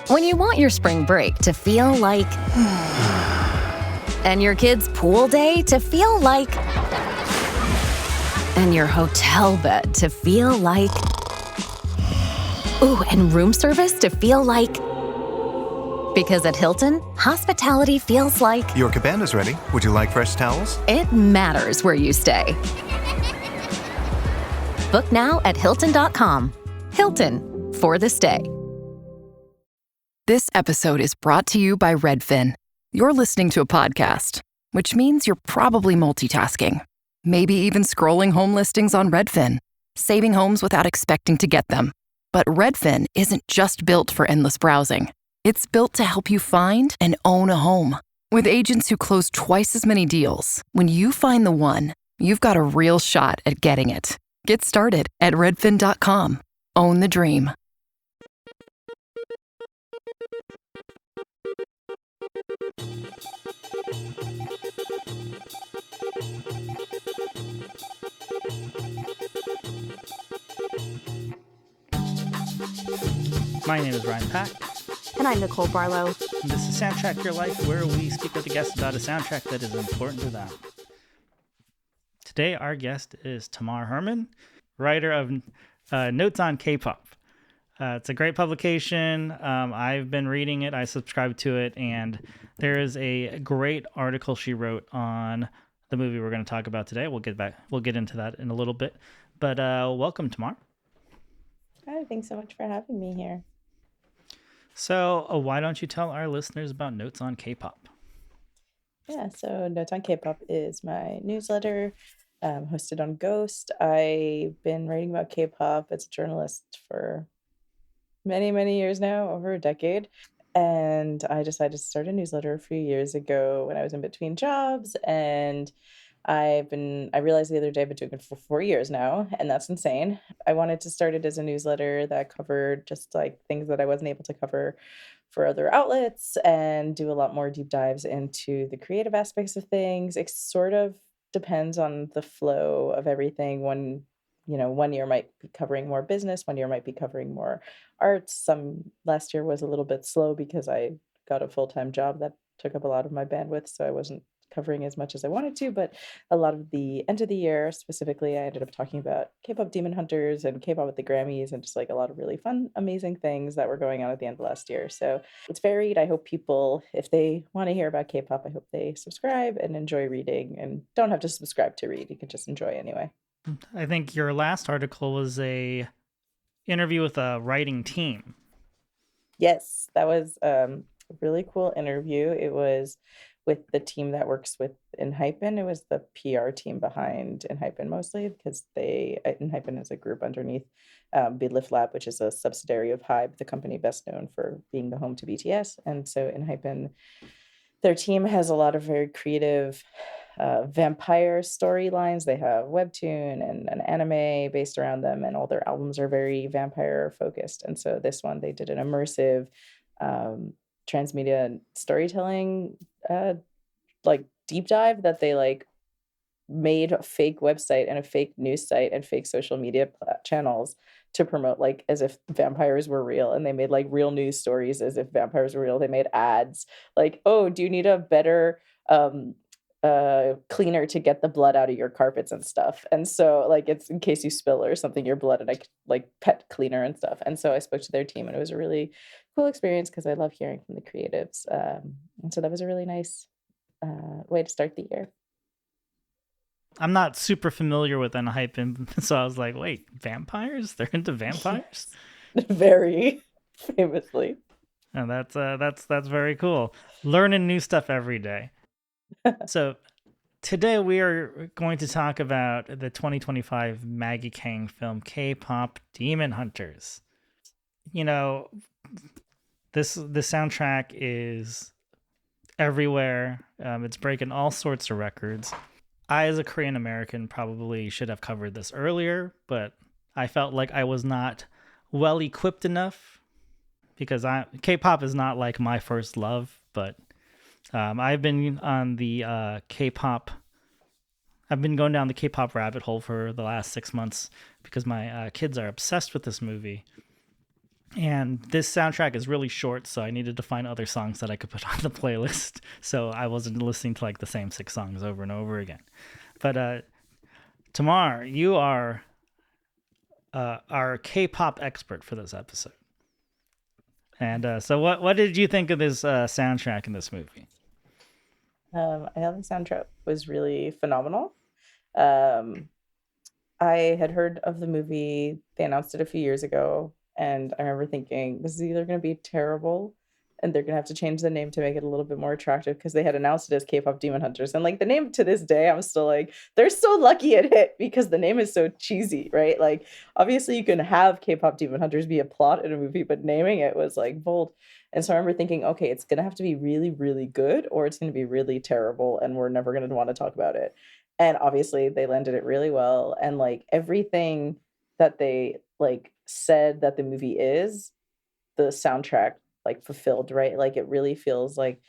When you want your spring break to feel like... and your kids' pool day to feel like... and your hotel bed to feel like... ooh, and room service to feel like... because at Hilton, hospitality feels like... Your cabana's ready. Would you like fresh towels? It matters where you stay. Book now at Hilton.com. Hilton, for the stay. This episode is brought to you by Redfin. You're listening to a podcast, which means you're probably multitasking. Maybe even scrolling home listings on Redfin, saving homes without expecting to get them. But Redfin isn't just built for endless browsing. It's built to help you find and own a home. With agents who close twice as many deals, when you find the one, you've got a real shot at getting it. Get started at redfin.com. Own the dream. My name is Ryan Pack. And I'm Nicole Barlow. And this is Soundtrack Your Life, where we speak with a guest about a soundtrack that is important to them. Today, our guest is Tamar Herman, writer of Notes on K-Pop. It's a great publication. I've been reading it. I subscribe to it. And there is a great article she wrote on the movie we're going to talk about today. We'll get into that in a little bit. But welcome, Tamar. Hi, thanks so much for having me here. So why don't you tell our listeners about Notes on K-Pop? Yeah, so Notes on K-Pop is my newsletter hosted on Ghost. I've been writing about K-pop as a journalist for many, many years now, over a decade. And I decided to start a newsletter a few years ago when I was in between jobs. And I realized the other day I've been doing it for 4 years now, and that's insane. I wanted to start it as a newsletter that covered just like things that I wasn't able to cover for other outlets and do a lot more deep dives into the creative aspects of things. It sort of depends on the flow of everything. One year might be covering more business, one year might be covering more arts. Last year was a little bit slow because I got a full-time job that took up a lot of my bandwidth, so I wasn't covering as much as I wanted to, but a lot of the end of the year, specifically, I ended up talking about K-pop Demon Hunters and K-pop at the Grammys and just like a lot of really fun, amazing things that were going on at the end of last year. So it's varied. I hope people, if they want to hear about K-pop, I hope they subscribe and enjoy reading and don't have to subscribe to read. You can just enjoy anyway. I think your last article was a interview with a writing team. Yes, that was a really cool interview. It was with the team that works with ENHYPEN. It was the PR team behind ENHYPEN mostly, because ENHYPEN is a group underneath BidLift Lab, which is a subsidiary of HYBE, the company best known for being the home to BTS. And so ENHYPEN, their team has a lot of very creative vampire storylines. They have webtoon and an anime based around them, and all their albums are very vampire focused. And so this one, they did an immersive transmedia storytelling like deep dive that they like made a fake website and a fake news site and fake social media channels to promote like as if vampires were real, and they made like real news stories as if vampires were real. They made ads like, oh, do you need a better cleaner to get the blood out of your carpets and stuff? And so like it's in case you spill or something your blood, and like pet cleaner and stuff. And so I spoke to their team, and it was a really cool experience because I love hearing from the creatives. And so that was a really nice way to start the year. I'm not super familiar with ENHYPEN, so I was like, wait, vampires? They're into vampires? Yes. Very famously. And that's very cool. Learning new stuff every day. So today we are going to talk about the 2025 Maggie Kang film K-pop Demon Hunters. You know, the soundtrack is everywhere. It's breaking all sorts of records. I, as a Korean American, probably should have covered this earlier, but I felt like I was not well equipped enough because K-pop is not like my first love, but I've been on the K-pop. I've been going down the K-pop rabbit hole for the last 6 months because my kids are obsessed with this movie. And this soundtrack is really short, so I needed to find other songs that I could put on the playlist, so I wasn't listening to like the same 6 songs over and over again. But Tamar, you are our K-pop expert for this episode. And so what did you think of this soundtrack in this movie? I thought the soundtrack was really phenomenal. Um, I had heard of the movie. They announced it a few years ago, and I remember thinking, this is either going to be terrible, and they're going to have to change the name to make it a little bit more attractive, because they had announced it as K-pop Demon Hunters. And like the name to this day, I'm still like, they're so lucky it hit, because the name is so cheesy, right? Like, obviously you can have K-pop Demon Hunters be a plot in a movie, but naming it was like bold. And so I remember thinking, okay, it's going to have to be really, really good, or it's going to be really terrible, and we're never going to want to talk about it. And obviously they landed it really well. And like everything that they like said that the movie is, the soundtrack like fulfilled, right? Like it really feels like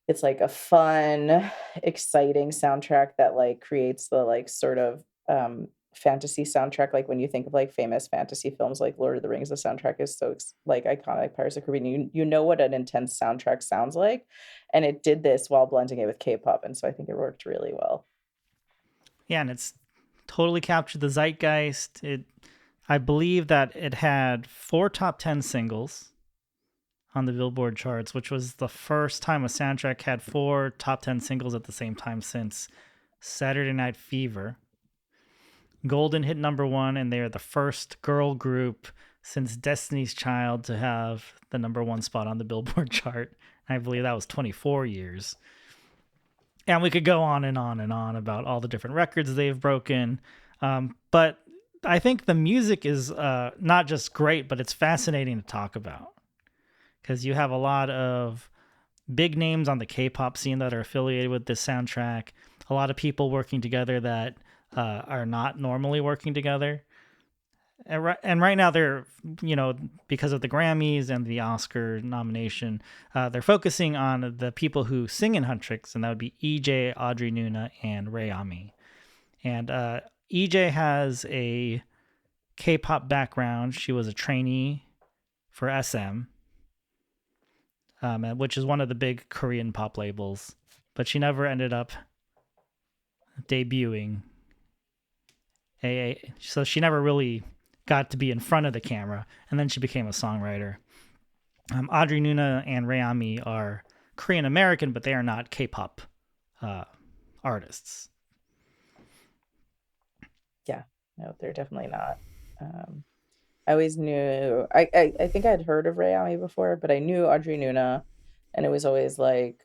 it's like a fun, exciting soundtrack that like creates the like sort of fantasy soundtrack. Like when you think of like famous fantasy films like Lord of the Rings, the soundtrack is so like iconic. Pirates of the Caribbean, you know what an intense soundtrack sounds like, and it did this while blending it with K-pop, and so I think it worked really well. Yeah, and it's totally captured the zeitgeist. I believe that it had 4 top 10 singles on the Billboard charts, which was the first time a soundtrack had 4 top 10 singles at the same time since Saturday Night Fever. Golden hit number 1, and they're the first girl group since Destiny's Child to have the number 1 spot on the Billboard chart. I believe that was 24 years. And we could go on and on and on about all the different records they've broken. But I think the music is not just great, but it's fascinating to talk about. Because you have a lot of big names on the K-pop scene that are affiliated with this soundtrack. A lot of people working together that are not normally working together. And right now they're, because of the Grammys and the Oscar nomination, they're focusing on the people who sing in Huntr, and that would be EJAE, Audrey Nuna, and Rei Ami. And EJAE has a K-pop background. She was a trainee for SM, which is one of the big Korean pop labels, but she never ended up debuting. So she never really got to be in front of the camera, and then she became a songwriter. Audrey Nuna and Rei Ami are Korean American, but they are not K-pop artists. Yeah, no, they're definitely not. I always knew, I think I'd heard of Rei Ami before, but I knew Audrey Nuna, and it was always like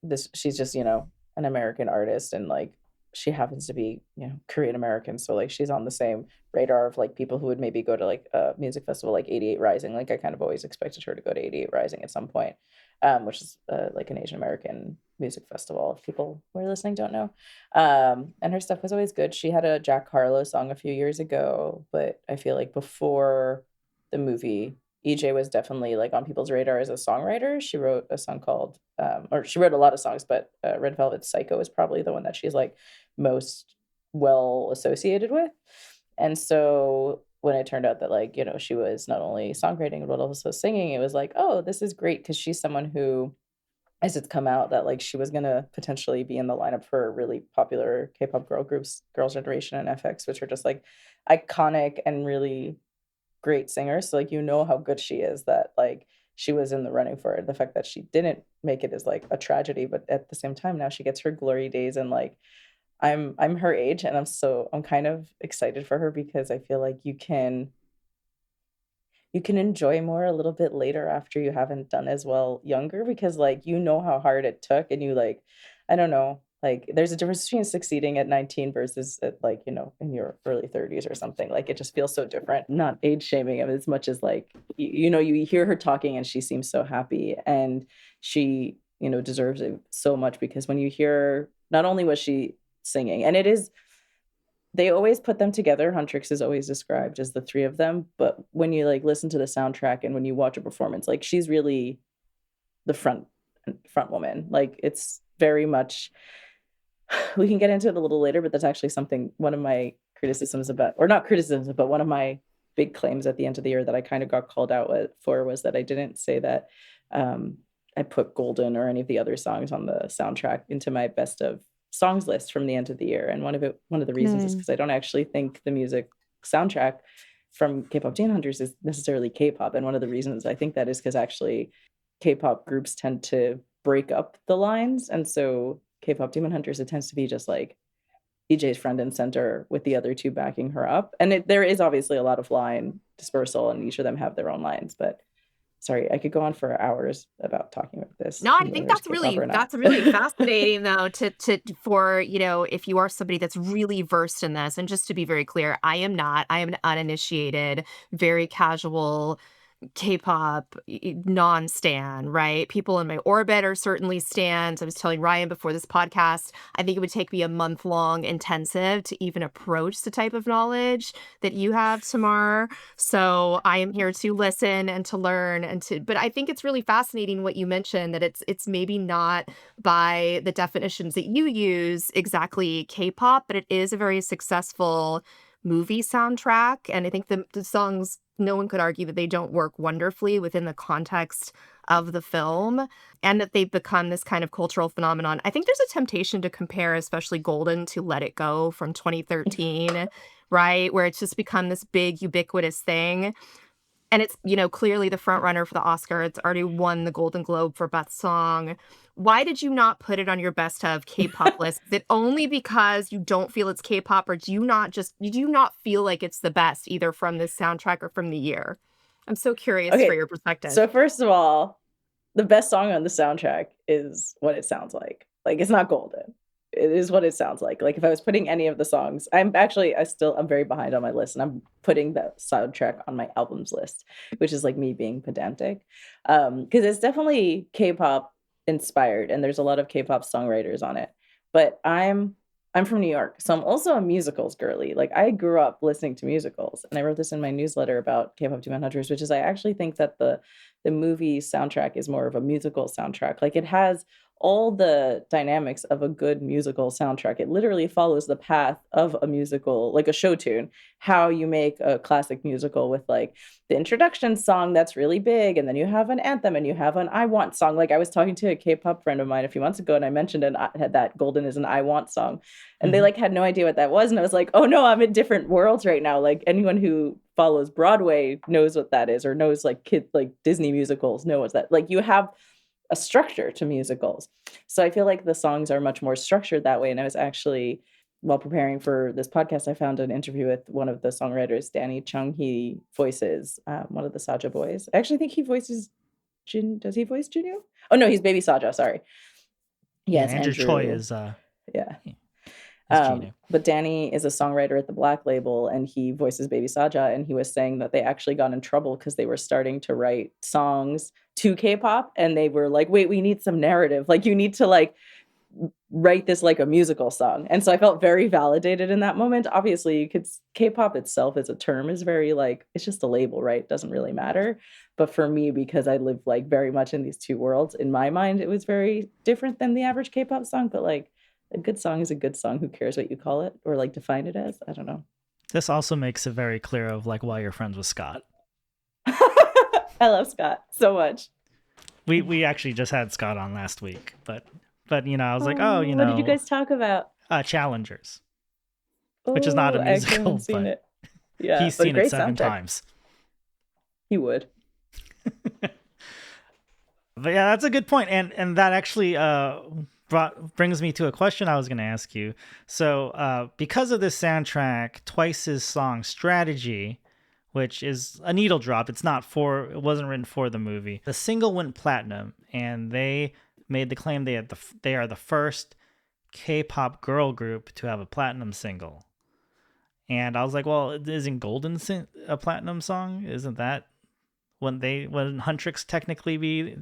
this. She's just an American artist, and like she happens to be Korean American, so like she's on the same radar of like people who would maybe go to like a music festival like 88 Rising. Like I kind of always expected her to go to 88 Rising at some point, which is like an Asian American music festival, if people who are listening don't know. And her stuff was always good. She had a Jack Harlow song a few years ago, but I feel like before the movie, EJ was definitely like on people's radar as a songwriter. She wrote a song called, or she wrote a lot of songs, but Red Velvet Psycho is probably the one that she's like most well associated with. And so when it turned out that like, she was not only songwriting, but also singing, it was like, oh, this is great. Cause she's someone who, as it's come out that like she was going to potentially be in the lineup for really popular K-pop girl groups, Girls' Generation and FX, which are just like iconic and really great singers. So like how good she is, that like she was in the running for it. The fact that she didn't make it is like a tragedy, but at the same time now she gets her glory days, and like I'm her age, and I'm kind of excited for her, because I feel like you can enjoy more a little bit later after you haven't done as well younger, because like how hard it took, and you like, I don't know, like there's a difference between succeeding at 19 versus at like in your early 30s or something. Like it just feels so different. Not age shaming as much as like you hear her talking and she seems so happy, and she deserves it so much, because when you hear, not only was she singing, and it is, they always put them together. Huntrix is always described as the 3 of them, but when you like listen to the soundtrack and when you watch a performance, like she's really the front woman. Like it's very much, we can get into it a little later, but that's actually something, one of my criticisms about, or not criticisms, but one of my big claims at the end of the year that I kind of got called out for was that I didn't say that I put Golden or any of the other songs on the soundtrack into my best of songs list from the end of the year. And one of the reasons is because I don't actually think the music soundtrack from K-pop Demon Hunters is necessarily K-pop. And one of the reasons I think that is because actually K-pop groups tend to break up the lines. And so K-pop Demon Hunters, it tends to be just like EJ's friend and center with the other two backing her up. And there is obviously a lot of line dispersal and each of them have their own lines, but sorry, I could go on for hours about talking about this. No, I think that's really fascinating though for, you know, if you are somebody that's really versed in this. And just to be very clear, I am an uninitiated, very casual K-pop non-stan, right? People in my orbit are certainly stans. I was telling Ryan before this podcast, I think it would take me a month-long intensive to even approach the type of knowledge that you have, Tamar. So I am here to listen and to learn but I think it's really fascinating what you mentioned, that it's maybe not by the definitions that you use exactly K-pop, but it is a very successful movie soundtrack. And I think the songs, no one could argue that they don't work wonderfully within the context of the film, and that they've become this kind of cultural phenomenon. I think there's a temptation to compare, especially Golden, to Let It Go from 2013, right? Where it's just become this big ubiquitous thing. And it's, you know, clearly the front runner for the Oscar. It's already won the Golden Globe for Best Song. Why did you not put it on your best of K-pop list? Is it only because you don't feel it's K-pop, or do you not feel like it's the best either from this soundtrack or from the year? I'm so curious for your perspective. So first of all, the best song on the soundtrack is what it sounds like. Like, it's not Golden. It is what it sounds like. Like, if I was putting any of the songs, I'm very behind on my list, and I'm putting the soundtrack on my albums list, which is like me being pedantic. Because it's definitely K-pop inspired, and there's a lot of K-pop songwriters on it. But I'm from New York, so I'm also a musicals girly. Like, I grew up listening to musicals, and I wrote this in my newsletter about K-pop Demon Hunters, which is I actually think that the movie soundtrack is more of a musical soundtrack. Like, it has all the dynamics of a good musical soundtrack. It literally follows the path of a musical, like a show tune, how you make a classic musical with like the introduction song that's really big, and then you have an anthem, and you have an I Want song. Like, I was talking to a K-pop friend of mine a few months ago, and I mentioned that Golden is an I Want song, and they like had no idea what that was, and I was like, oh no, I'm in different worlds right now. Like, anyone who follows Broadway knows what that is, or knows like Disney musicals know what that. Like, you have a structure to musicals. So I feel like the songs are much more structured that way. And I was actually, while preparing for this podcast, I found an interview with one of the songwriters, Danny Chung. He voices one of the Saja boys. I actually think he voices Jin. Does he voice Jinwoo? Oh no, he's Baby Saja. Sorry. Yes, Andrew Choi is yeah. Jinwoo. But Danny is a songwriter at the Black label, and he voices Baby Saja, and he was saying that they actually got in trouble because they were starting to write songs to K-pop, and they were like, wait, we need some narrative. Like, you need to like write this like a musical song. And so I felt very validated in that moment. Obviously, K-pop itself as a term is very like, it's just a label, right? It doesn't really matter. But for me, because I live like very much in these two worlds, in my mind, it was very different than the average K-pop song. But like, a good song is a good song. Who cares what you call it or like define it as? I don't know. This also makes it very clear of like why you're friends with Scott. I love Scott so much. We actually just had Scott on last week, but you know, I was like, oh, you know, what did you guys talk about? Challengers, which is not a musical, but seen it. Yeah, he's seen it 7 times. He would. But yeah, that's a good point, and that actually brings me to a question I was going to ask you. So, because of this soundtrack, Twice's song "Strategy," which is a needle drop, it wasn't written for the movie. The single went platinum, and they made the claim they are the first K-pop girl group to have a platinum single. And I was like, well, isn't Golden a platinum song? Isn't that wouldn't Huntrix technically be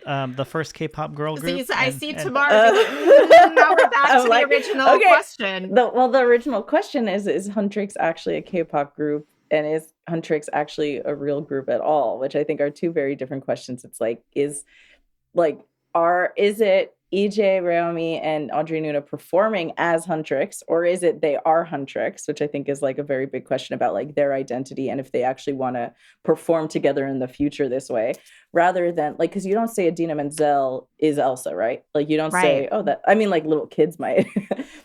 the first K-pop girl group? I see Tamar. Now we're back to the original question. The original question is Huntrix actually a K-pop group, and is Huntrix actually a real group at all? Which I think are two very different questions. It's like, is it EJAE, Rei Ami, and Audrey Nuna performing as Huntrix, or is it they are Huntrix, which I think is like a very big question about like their identity and if they actually want to perform together in the future this way, rather than like, because you don't say Idina Menzel is Elsa, right? Like you don't say, Right. oh, that, I mean, like little kids might,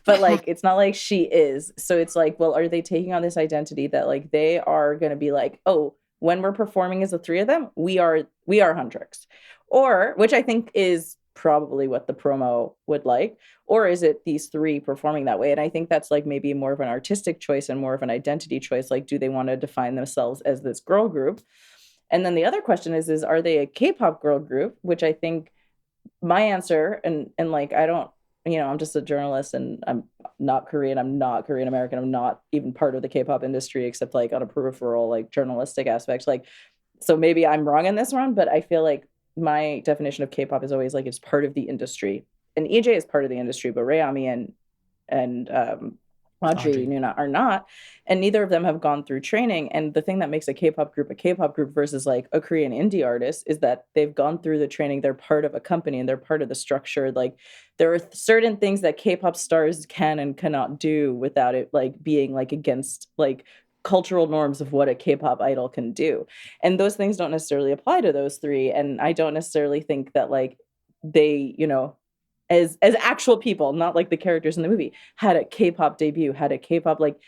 but like it's not like she is. So it's like, well, are they taking on this identity that like they are going to be like, oh, when we're performing as the three of them, we are Huntrix, or which I think is probably what the promo would like, or is it these three performing that way? And I think that's like maybe more of an artistic choice and more of an identity choice. Like, do they want to define themselves as this girl group? And then the other question is are they a K-pop girl group? Which I think my answer, and like I don't, I'm just a journalist and I'm not Korean, I'm not Korean American, I'm not even part of the K-pop industry except like on a peripheral like journalistic aspect. Like, so maybe I'm wrong in this one, but I feel like my definition of K-pop is always like it's part of the industry, and EJ is part of the industry, but Rei Ami and Audrey Nuna are not, and neither of them have gone through training. And the thing that makes a K-pop group versus like a Korean indie artist is that they've gone through the training. They're part of a company and they're part of the structure. Like there are certain things that K-pop stars can and cannot do without it like being like against like cultural norms of what a K-pop idol can do. And those things don't necessarily apply to those three. And I don't necessarily think that like they, as actual people, not like the characters in the movie, had a K-pop debut, had a K-pop, like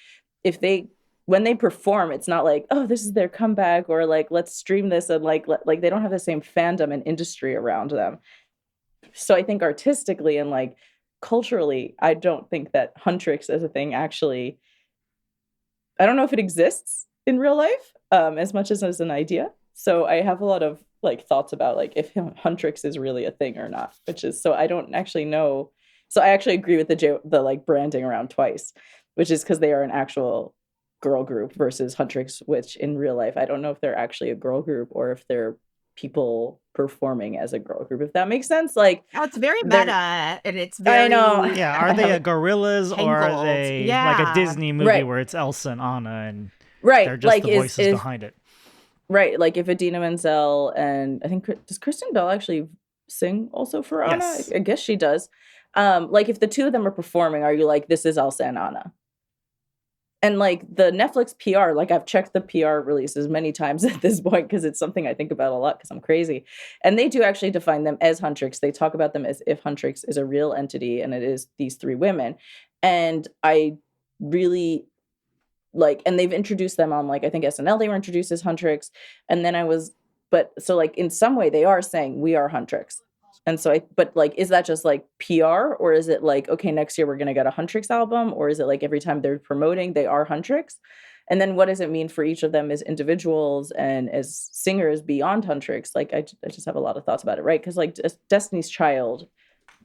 if they, when they perform, it's not like, oh, this is their comeback, or like, let's stream this, and like they don't have the same fandom and industry around them. So I think artistically and like culturally, I don't think that Huntrix as a thing actually, I don't know if it exists in real life as much as an idea. So I have a lot of like thoughts about like if Huntrix is really a thing or not, which is, so I don't actually know. So I actually agree with the like branding around twice, which is because they are an actual girl group versus Huntrix, which in real life, I don't know if they're actually a girl group or if they're people performing as a girl group, if that makes sense. Like, Oh, it's very meta, and it's very I know. Yeah, are they a gorillas or are tangled. they like a Yeah. Disney movie Right. where it's Elsa and Anna and Right. they're just like the voices behind it? Right. Like if Idina Menzel and I think, does Kristen Bell actually sing also for Anna? Yes. I guess she does. Like if the two of them are performing, are you like, this is Elsa and Anna? And like the Netflix PR, like I've checked the PR releases many times at this point because it's something I think about a lot because I'm crazy. And they do actually define them as Huntrix. They talk about them as if Huntrix is a real entity and it is these three women. And I really like, and they've introduced them on like, I think SNL, they were introduced as Huntrix. And then so like in some way they are saying we are Huntrix. And so but like, is that just like PR, or is it like, okay, next year we're going to get a Huntrix album, or is it like every time they're promoting, they are Huntrix? And then what does it mean for each of them as individuals and as singers beyond Huntrix? Like, I just have a lot of thoughts about it, right? Because like Destiny's Child,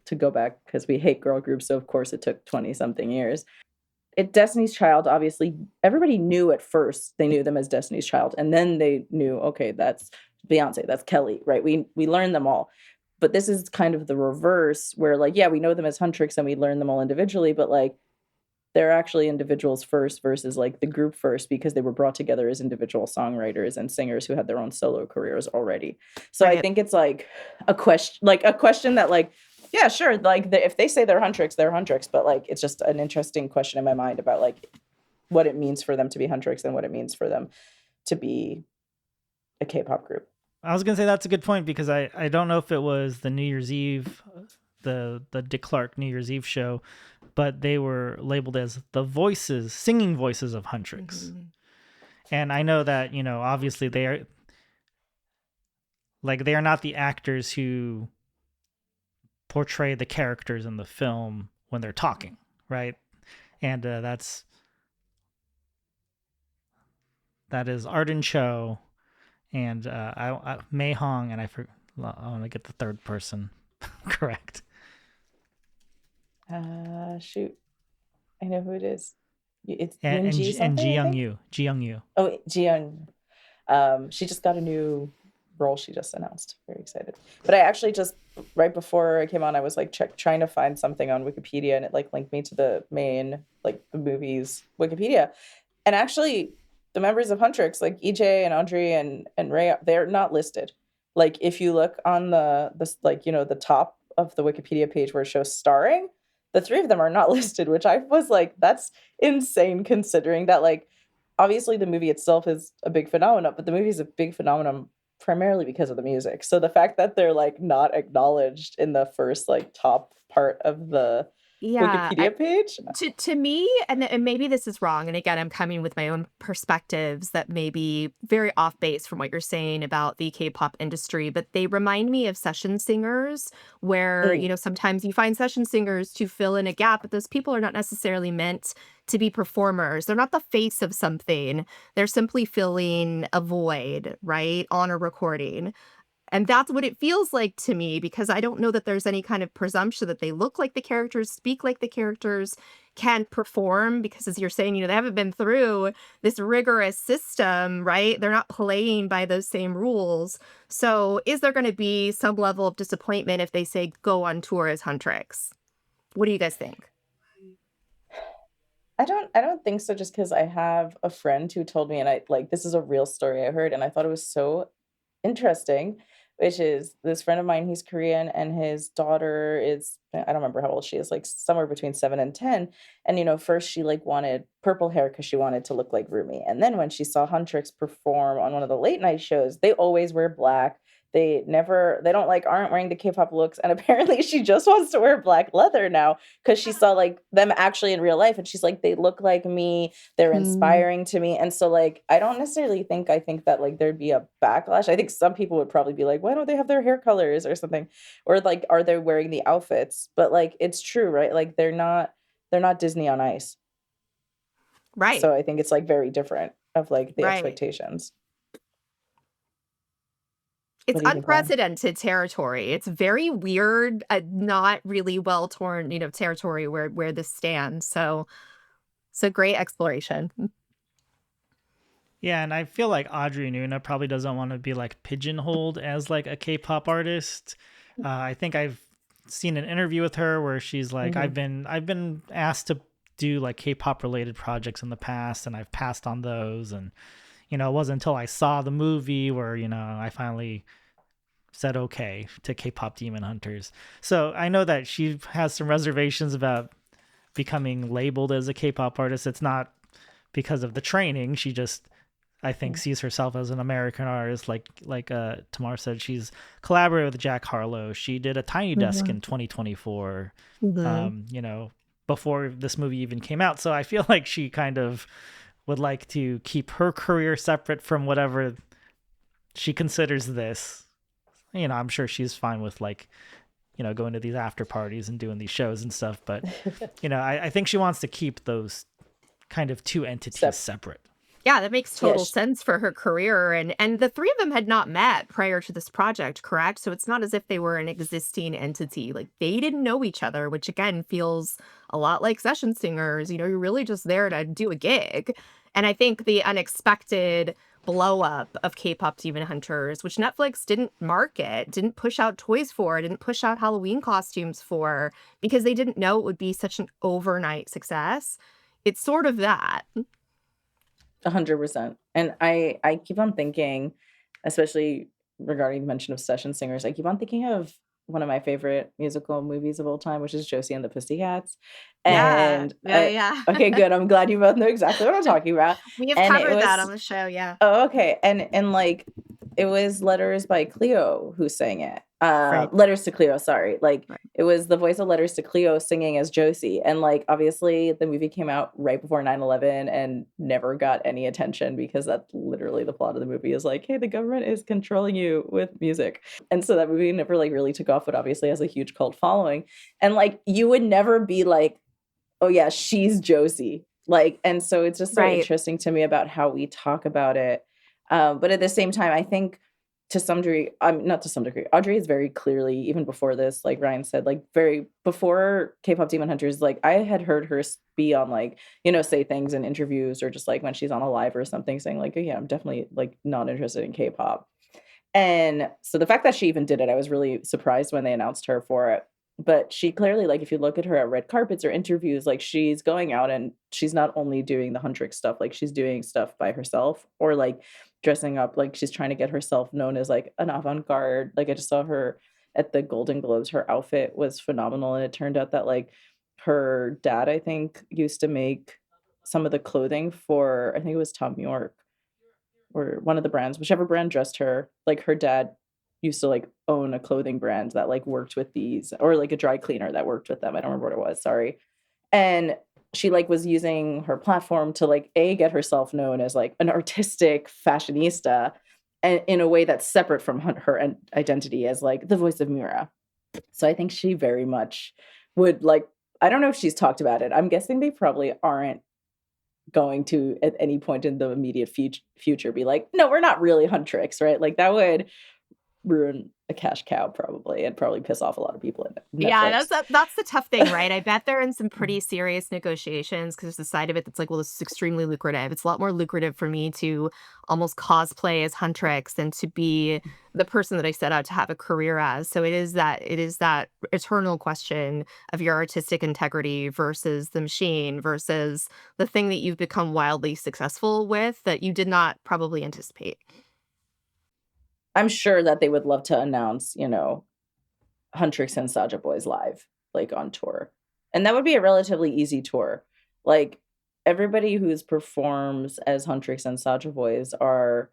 to go back, because we hate girl groups, so of course it took 20 something years. Destiny's Child, obviously, everybody knew at first, they knew them as Destiny's Child. And then they knew, okay, that's Beyonce, that's Kelly, right? We learned them all. But this is kind of the reverse where like, yeah, we know them as Huntrix and we learn them all individually, but like they're actually individuals first versus like the group first because they were brought together as individual songwriters and singers who had their own solo careers already. So right. I think it's like a question that like, yeah, sure. Like if they say they're Huntrix, but like, it's just an interesting question in my mind about like what it means for them to be Huntrix and what it means for them to be a K-pop group. I was going to say that's a good point because I don't know if it was the New Year's Eve, the Dick Clark New Year's Eve show, but they were labeled as the singing voices of Huntrix. Mm-hmm. And I know that, obviously they are not the actors who portray the characters in the film when they're talking, right? And that is Arden Cho and Mei Hong, and I want to get the third person correct. Shoot, I know who it is. It's and Ji Young Yu. Oh, Ji Young. She just got a new role. She just announced. Very excited. But I actually just right before I came on, I was like trying to find something on Wikipedia, and it like linked me to the main like the movies Wikipedia, and actually. The members of Huntrix, like EJAE and Audrey and Rei, they're not listed. Like if you look on the like the top of the Wikipedia page where it shows starring, the three of them are not listed, which I was like, that's insane considering that, like, obviously the movie itself is a big phenomenon, but the movie is a big phenomenon primarily because of the music. So the fact that they're like not acknowledged in the first like top part of the Yeah, Wikipedia page. to me, and maybe this is wrong, and again, I'm coming with my own perspectives that may be very off base from what you're saying about the K-pop industry, but they remind me of session singers, where sometimes you find session singers to fill in a gap, but those people are not necessarily meant to be performers. They're not the face of something. They're simply filling a void, right, on a recording. And that's what it feels like to me, because I don't know that there's any kind of presumption that they look like the characters, speak like the characters, can perform, because as you're saying, they haven't been through this rigorous system, right? They're not playing by those same rules. So is there going to be some level of disappointment if they say go on tour as Huntrix? What do you guys think? I don't think so, just because I have a friend who told me, and I like, this is a real story I heard, and I thought it was so interesting, which is this friend of mine, he's Korean, and his daughter is, I don't remember how old she is, like somewhere between 7 and 10. And, first she like wanted purple hair because she wanted to look like Rumi. And then when she saw Huntrix perform on one of the late night shows, they always wear black. They aren't wearing the K-pop looks. And apparently she just wants to wear black leather now because she saw like them actually in real life. And she's like, they look like me. They're inspiring to me. And so like, I don't necessarily think that like there'd be a backlash. I think some people would probably be like, why don't they have their hair colors or something? Or like, are they wearing the outfits? But like, it's true, right? Like they're not Disney on Ice. Right. So I think it's like very different of like the Right. expectations. It's What do you think, Ryan? unprecedented territory. It's very weird, not really well torn, territory where this stands. So it's a great exploration. Yeah, and I feel like Audrey Nuna probably doesn't want to be like pigeonholed as like a K-pop artist. I think I've seen an interview with her where she's like, I've been asked to do like K-pop related projects in the past, and I've passed on those. And it wasn't until I saw the movie where I finally said okay to K-pop Demon Hunters. So I know that she has some reservations about becoming labeled as a K-pop artist. It's not because of the training. She just, I think, sees herself as an American artist. Like Tamar said, she's collaborated with Jack Harlow. She did a Tiny Desk in 2024, before this movie even came out. So I feel like she kind of would like to keep her career separate from whatever she considers this. I'm sure she's fine with like, going to these after parties and doing these shows and stuff. But, I think she wants to keep those kind of two entities separate. Yeah, that makes total sense for her career. And the three of them had not met prior to this project, correct? So it's not as if they were an existing entity. Like they didn't know each other, which again feels a lot like session singers. You're really just there to do a gig. And I think the unexpected blow up of K-pop Demon Hunters, which Netflix didn't market, didn't push out toys for, didn't push out Halloween costumes for, because they didn't know it would be such an overnight success. It's sort of that. 100%. And I keep on thinking, especially regarding the mention of session singers, I keep on thinking of one of my favorite musical movies of all time, which is Josie and the Pussycats. And yeah. Okay, good. I'm glad you both know exactly what I'm talking about. We have covered that on the show, yeah. Oh, okay. And like it was Letters by Cleo who sang it. Right. Letters to Cleo, sorry. Like it was the voice of Letters to Cleo singing as Josie. And like obviously the movie came out right before 9/11 and never got any attention, because that's literally the plot of the movie is like, hey, the government is controlling you with music. And so that movie never like really took off, but obviously has a huge cult following. And like you would never be like, oh yeah, she's Josie. Like, and so it's just so interesting to me about how we talk about it. But at the same time, I think to some degree, not to some degree, Audrey is very clearly, even before this, like Ryan said, like very before K-pop Demon Hunters, like I had heard her be on like, say things in interviews or just like when she's on a live or something saying like, oh yeah, I'm definitely like not interested in K-pop. And so the fact that she even did it, I was really surprised when they announced her for it. But she clearly, like, if you look at her at red carpets or interviews, like she's going out and she's not only doing the Huntrix stuff, like she's doing stuff by herself or like dressing up, like she's trying to get herself known as like an avant-garde. Like I just saw her at the Golden Globes, her outfit was phenomenal. And it turned out that like her dad, I think, used to make some of the clothing for, I think it was Tom York or one of the brands, whichever brand dressed her. Like her dad used to like own a clothing brand that like worked with these, or like a dry cleaner that worked with them. I don't remember what it was, sorry. And she like was using her platform to like get herself known as like an artistic fashionista, and in a way that's separate from her identity as like the voice of Mira. So I think she very much would like, I don't know if she's talked about it. I'm guessing they probably aren't going to at any point in the immediate future be like, no, we're not really Huntrix, right? Like that would ruin a cash cow probably, and probably piss off a lot of people in Netflix. Yeah, that's the tough thing, right? I bet they're in some pretty serious negotiations because there's the side of it that's like, well, this is extremely lucrative. It's a lot more lucrative for me to almost cosplay as Huntrix than to be the person that I set out to have a career as. So it is that eternal question of your artistic integrity versus the machine versus the thing that you've become wildly successful with that you did not probably anticipate. I'm sure that they would love to announce, you know, Huntrix and Saja Boys live, like on tour. And that would be a relatively easy tour. Like everybody who performs as Huntrix and Saja Boys are,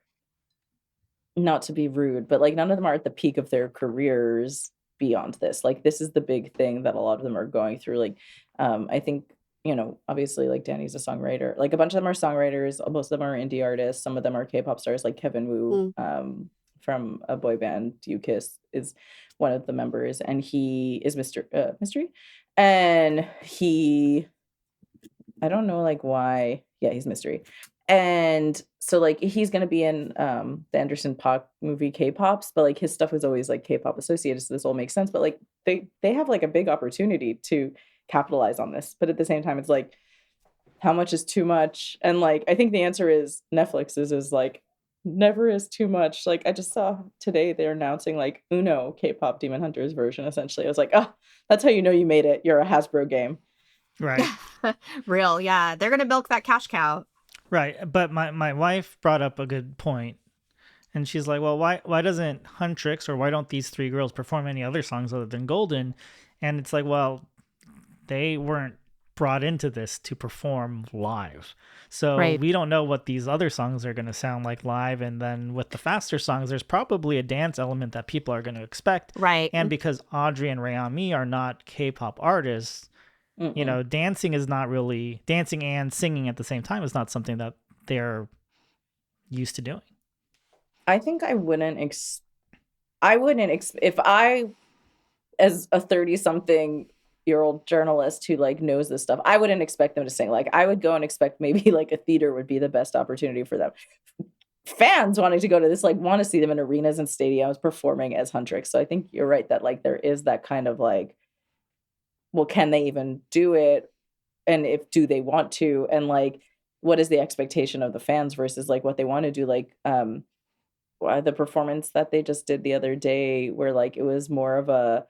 not to be rude, but like none of them are at the peak of their careers beyond this. Like this is the big thing that a lot of them are going through. Like I think, you know, obviously like Danny's a songwriter. Like a bunch of them are songwriters. Most of them are indie artists. Some of them are K-pop stars, like Kevin Wu. From a boy band, You Kiss, is one of the members, and he is Mystery, and he, I don't know like why, yeah, he's Mystery, and so like he's gonna be in the Anderson .Paak movie K-Pops, but like his stuff was always like K-pop associated, so this all makes sense. But like they have like a big opportunity to capitalize on this, but at the same time, it's like how much is too much, and like I think the answer is Netflix's is like never is too much. Like I just saw today they're announcing like Uno K-pop Demon Hunters version. Essentially, I was like, oh, that's how you know you made it. You're a Hasbro game, Right. Real, yeah. They're gonna milk that cash cow. Right. But my wife brought up a good point, and she's like, well, why doesn't Huntrix, or why don't these three girls perform any other songs other than Golden? And it's like, well, they weren't brought into this to perform live. So Right. we don't know what these other songs are going to sound like live. And then with the faster songs, there's probably a dance element that people are going to expect. Right. And because Audrey and Rei Ami are not K-pop artists, you know, dancing and singing at the same time is not something that they're used to doing. I think I wouldn't if I, as a 30-something-year-old journalist who like knows this stuff, I wouldn't expect them to sing. Like I would go and expect maybe like a theater would be the best opportunity for them. Fans wanting to go to this like want to see them in arenas and stadiums performing as Huntrix. So I think you're right that like there is that kind of like, well, can they even do it? And if do they want to? And like, what is the expectation of the fans versus like what they want to do? Like the performance that they just did the other day, where like it was more of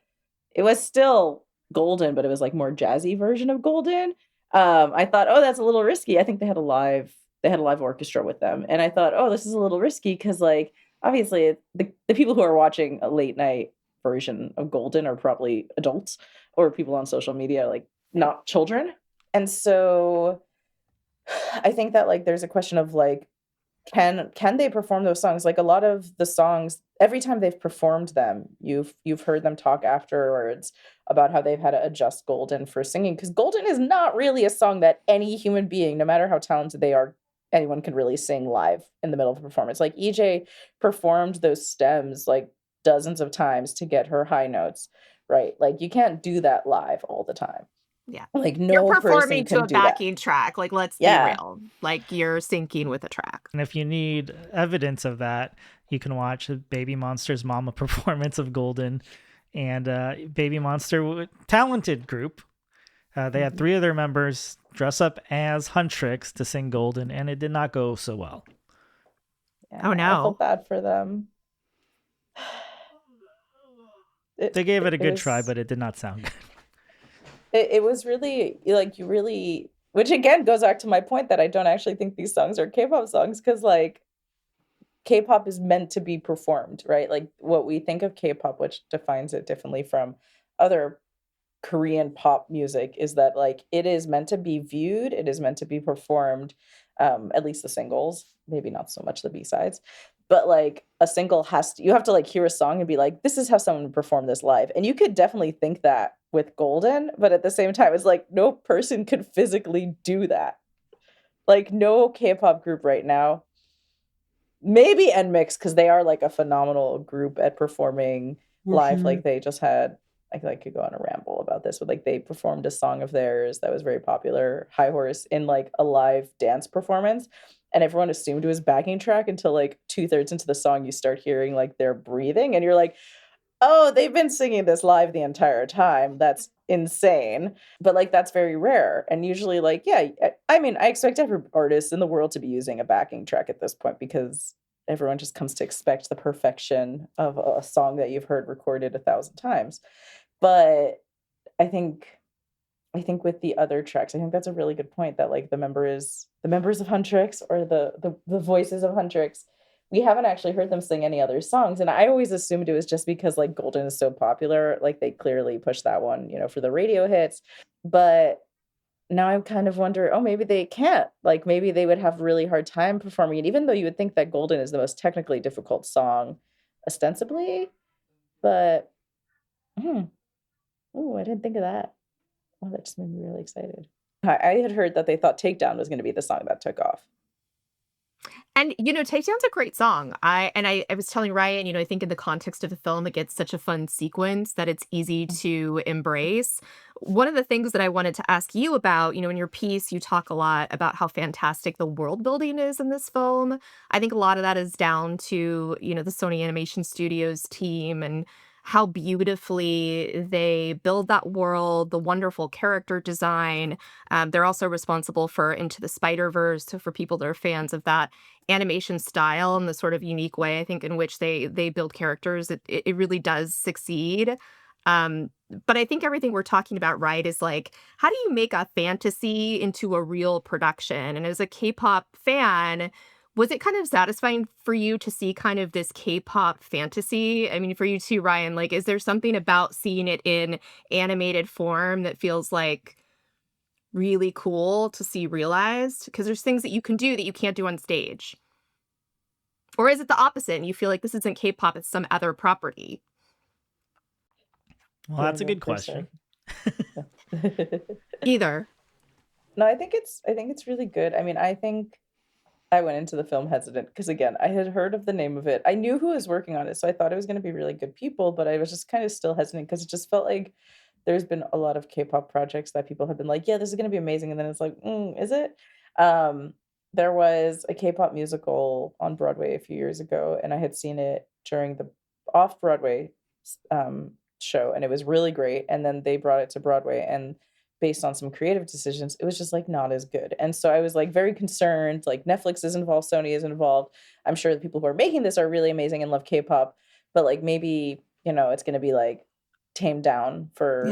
it was still Golden, but it was like more jazzy version of Golden. I thought, oh, that's a little risky. I think they had a live orchestra with them, and I thought, oh, this is a little risky because like obviously the people who are watching a late night version of Golden are probably adults or people on social media, like not children. And so I think that like there's a question of like, can they perform those songs? Like a lot of the songs, every time they've performed them, you've heard them talk afterwards about how they've had to adjust Golden for singing, because Golden is not really a song that any human being, no matter how talented they are, anyone can really sing live in the middle of a performance. Like EJAE performed those stems like dozens of times to get her high notes, right? Like you can't do that live all the time. Yeah. Like no You're performing person to a can do that. backing track. Like, let's be real. Like you're syncing with a track. And if you need evidence of that, you can watch Baby Monster's Mama performance of Golden. And Baby Monster, talented group. They had three of their members dress up as Huntrix to sing Golden, and it did not go so well. Yeah, Oh, no. I felt bad for them. They gave it a good try, but it did not sound good. It was really like which again goes back to my point that I don't actually think these songs are K-pop songs, because like K-pop is meant to be performed, right? Like what we think of K-pop, which defines it differently from other Korean pop music, is that like it is meant to be viewed, it is meant to be performed, at least the singles, maybe not so much the B-sides, but like a single you have to like hear a song and be like, this is how someone would perform this live. And you could definitely think that with Golden, but at the same time, it's like no person could physically do that. Like no K-pop group right now, maybe NMIXX, because they are like a phenomenal group at performing live. Like they just had, I could go on a ramble about this, but like they performed a song of theirs that was very popular, High Horse, in like a live dance performance. And everyone assumed it was backing track until like 2/3 into the song, you start hearing like their breathing and you're like, oh, they've been singing this live the entire time. That's insane. But like, that's very rare. And usually like, yeah, I mean, I expect every artist in the world to be using a backing track at this point because everyone just comes to expect the perfection of a song that you've heard recorded 1,000 times. But I think with the other tracks, I think that's a really good point that like the members of Huntrix or the voices of Huntrix, we haven't actually heard them sing any other songs. And I always assumed it was just because like Golden is so popular, like they clearly pushed that one, for the radio hits. But now I kind of wonder, oh, maybe they can't. Like maybe they would have a really hard time performing it, even though you would think that Golden is the most technically difficult song, ostensibly. But oh, I didn't think of that. Oh, that just made me really excited. I had heard that they thought Takedown was going to be the song that took off. And, Takedown's a great song. I was telling Ryan, I think in the context of the film, it gets such a fun sequence that it's easy to embrace. One of the things that I wanted to ask you about, in your piece, you talk a lot about how fantastic the world building is in this film. I think a lot of that is down to, the Sony Animation Studios team and how beautifully they build that world, the wonderful character design. They're also responsible for Into the Spider-Verse. So for people that are fans of that animation style and the sort of unique way, I think, in which they build characters, it really does succeed. But I think everything we're talking about, right, is like, how do you make a fantasy into a real production? And as a K-pop fan, was it kind of satisfying for you to see kind of this K-pop fantasy? I mean, for you too, Ryan, like, is there something about seeing it in animated form that feels like really cool to see realized? Because there's things that you can do that you can't do on stage. Or is it the opposite and you feel like this isn't K-pop, it's some other property? Well, that's a good question. Either. No, I think it's really good. I mean, I think I went into the film hesitant because, again, I had heard of the name of it. I knew who was working on it, so I thought it was going to be really good people, but I was just kind of still hesitant because it just felt like there's been a lot of K-pop projects that people have been like, yeah, this is going to be amazing. And then it's like, is it? There was a K-pop musical on Broadway a few years ago, and I had seen it during the off-Broadway show, and it was really great. And then they brought it to Broadway, and based on some creative decisions, it was just like not as good. And so I was like very concerned, like Netflix is involved, Sony is involved. I'm sure the people who are making this are really amazing and love K-pop, but like maybe, it's going to be like tamed down for,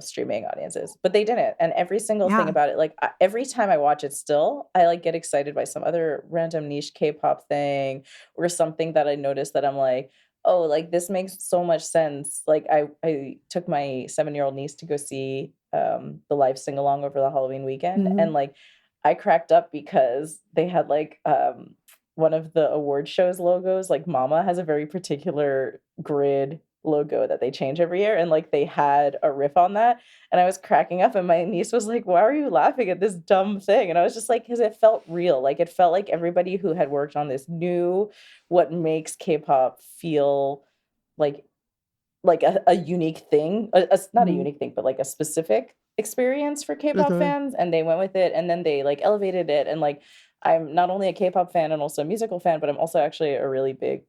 streaming audiences, but they didn't. And every single thing about it, like every time I watch it still, I like get excited by some other random niche K-pop thing or something that I noticed that I'm like, oh, like this makes so much sense. Like I took my 7-year-old niece to go see the live sing along over the Halloween weekend. And like I cracked up because they had like one of the award shows logos, like Mama has a very particular grid logo that they change every year, and like they had a riff on that, and I was cracking up and my niece was like, why are you laughing at this dumb thing? And I was just like, because it felt real. Like it felt like everybody who had worked on this knew what makes K-pop feel like a unique thing, not a unique thing, but like a specific experience for K-pop fans, and they went with it, and then they like elevated it. And like I'm not only a K-pop fan and also a musical fan, but I'm also actually a really big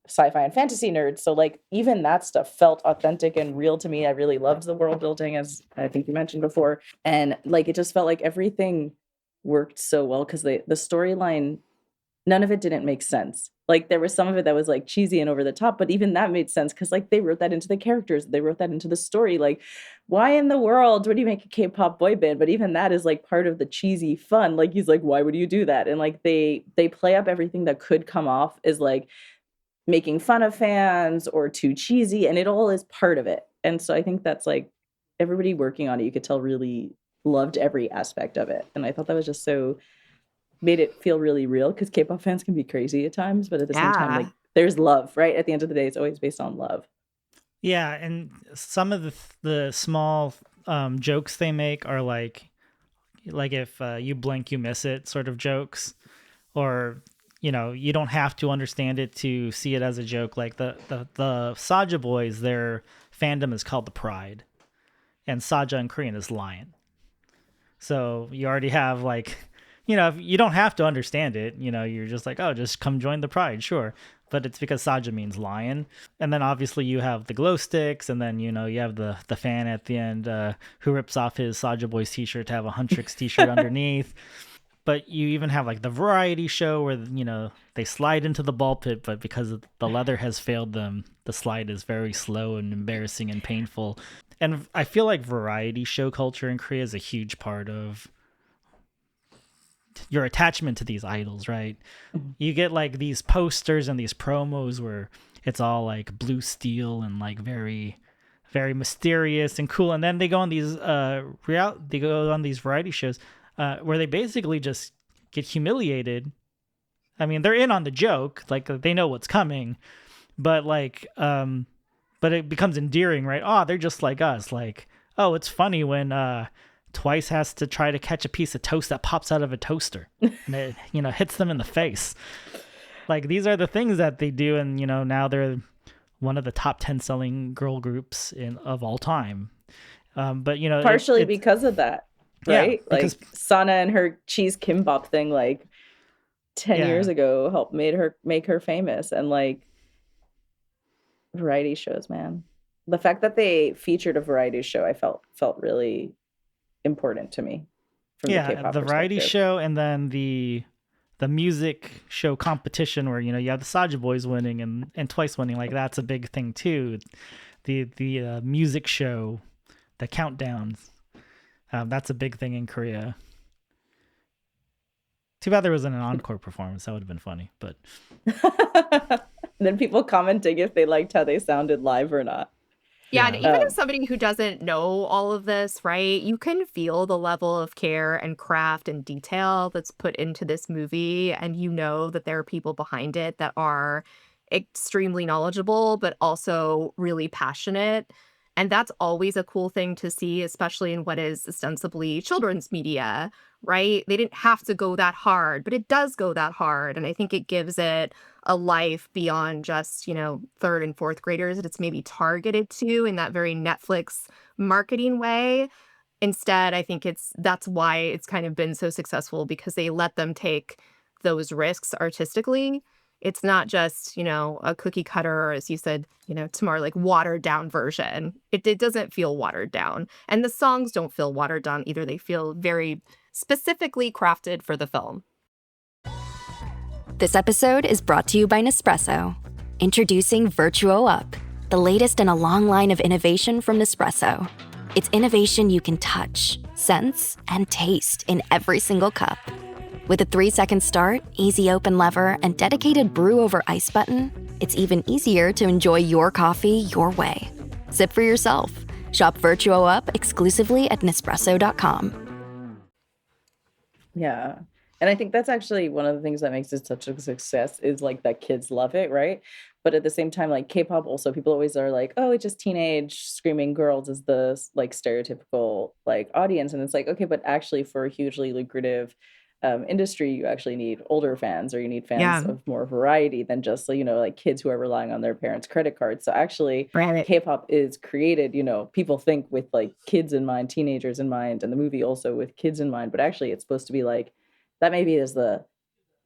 sci-fi and fantasy nerd. So like even that stuff felt authentic and real to me. I really loved the world building, as I think you mentioned before, and like it just felt like everything worked so well because the storyline, none of it didn't make sense. Like there was some of it that was like cheesy and over the top, but even that made sense because like they wrote that into the characters, they wrote that into the story. Like, why in the world would you make a K-pop boy band? But even that is like part of the cheesy fun. Like he's like, why would you do that? And like they play up everything that could come off as like making fun of fans or too cheesy, and it all is part of it. And so I think that's like everybody working on it, you could tell really loved every aspect of it. And I thought that was just so made it feel really real because K-pop fans can be crazy at times, but at the same time, like there's love, right? At the end of the day, it's always based on love. Yeah, and some of the small jokes they make are like if you blink, you miss it sort of jokes, or you know, you don't have to understand it to see it as a joke. Like the Saja boys, their fandom is called the Pride, and Saja in Korean is lion. So you already have like, you know, you don't have to understand it. You know, you're just like, oh, just come join the Pride, sure. But it's because Saja means lion. And then obviously you have the glow sticks, and then, you know, you have the fan at the end who rips off his Saja Boys t-shirt to have a Huntrix t-shirt underneath. But you even have like the variety show where, you know, they slide into the ball pit, but because the leather has failed them, the slide is very slow and embarrassing and painful. And I feel like variety show culture in Korea is a huge part of your attachment to these idols, right? You get like these posters and these promos where it's all like blue steel and like very, very mysterious and cool. And then they go on these variety shows where they basically just get humiliated. I mean, they're in on the joke, like they know what's coming, but like, but it becomes endearing, right? Oh, they're just like us. Like, oh, it's funny when Twice has to try to catch a piece of toast that pops out of a toaster and it, you know, hits them in the face. Like, these are the things that they do, and you know, now they're one of the top 10 selling girl groups of all time. But you know, partially because of that, right? Yeah, like Sana and her cheese kimbap thing, like 10 years ago, helped make her famous. And like variety shows, man, the fact that they featured a variety show, I felt really important to me. From the K-pop variety show, and then the music show competition where, you know, you have the Saja Boys winning and Twice winning. Like, that's a big thing too. The music show, the countdowns, that's a big thing in Korea. Too bad there wasn't an encore performance. That would have been funny, but and then people commenting if they liked how they sounded live or not. Yeah, and even as somebody who doesn't know all of this, right, you can feel the level of care and craft and detail that's put into this movie, and you know that there are people behind it that are extremely knowledgeable, but also really passionate. And that's always a cool thing to see, especially in what is ostensibly children's media, right? They didn't have to go that hard, but it does go that hard. And I think it gives it a life beyond just, you know, third and fourth graders that it's maybe targeted to in that very Netflix marketing way. Instead, I think that's why it's kind of been so successful, because they let them take those risks artistically. It's not just, you know, a cookie cutter, or as you said, you know, Tamar, like watered down version. It doesn't feel watered down. And the songs don't feel watered down either. They feel very specifically crafted for the film. This episode is brought to you by Nespresso. Introducing Virtuo Up, the latest in a long line of innovation from Nespresso. It's innovation you can touch, sense, and taste in every single cup. With a 3-second start, easy open lever, and dedicated brew over ice button, it's even easier to enjoy your coffee your way. Sip for yourself. Shop Virtuo Up exclusively at Nespresso.com. Yeah. And I think that's actually one of the things that makes it such a success is like that kids love it, right? But at the same time, like K-pop also, people always are like, oh, it's just teenage screaming girls is the like stereotypical like audience. And it's like, okay, but actually for a hugely lucrative industry, you actually need older fans, or you need fans of more variety than just, you know, like kids who are relying on their parents' credit cards. So actually, K-pop is created, you know, people think with like kids in mind, teenagers in mind, and the movie also with kids in mind. But actually, it's supposed to be like that. Maybe is the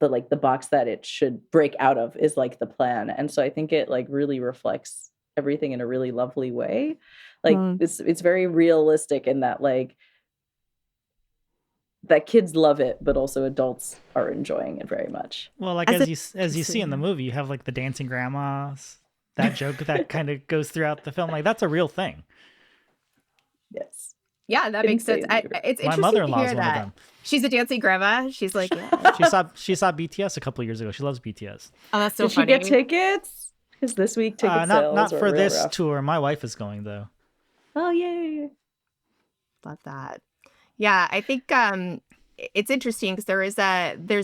like the box that it should break out of is like the plan. And so I think it like really reflects everything in a really lovely way. Like it's very realistic in that like that kids love it, but also adults are enjoying it very much. Well, like as you see in the movie, you have like the dancing grandmas. That joke that kind of goes throughout the film. Like that's a real thing. Yes. Yeah, that makes sense. It's My interesting mother-in-law to is hear one of that. them. She's a dancing grandma. She's like, yeah. She saw BTS a couple years ago. She loves BTS. Oh, that's so Did funny. she get tickets? Because this week ticket sales not were for real this rough. tour. My wife is going though. Oh yay! Love that. Yeah, I think it's interesting because there's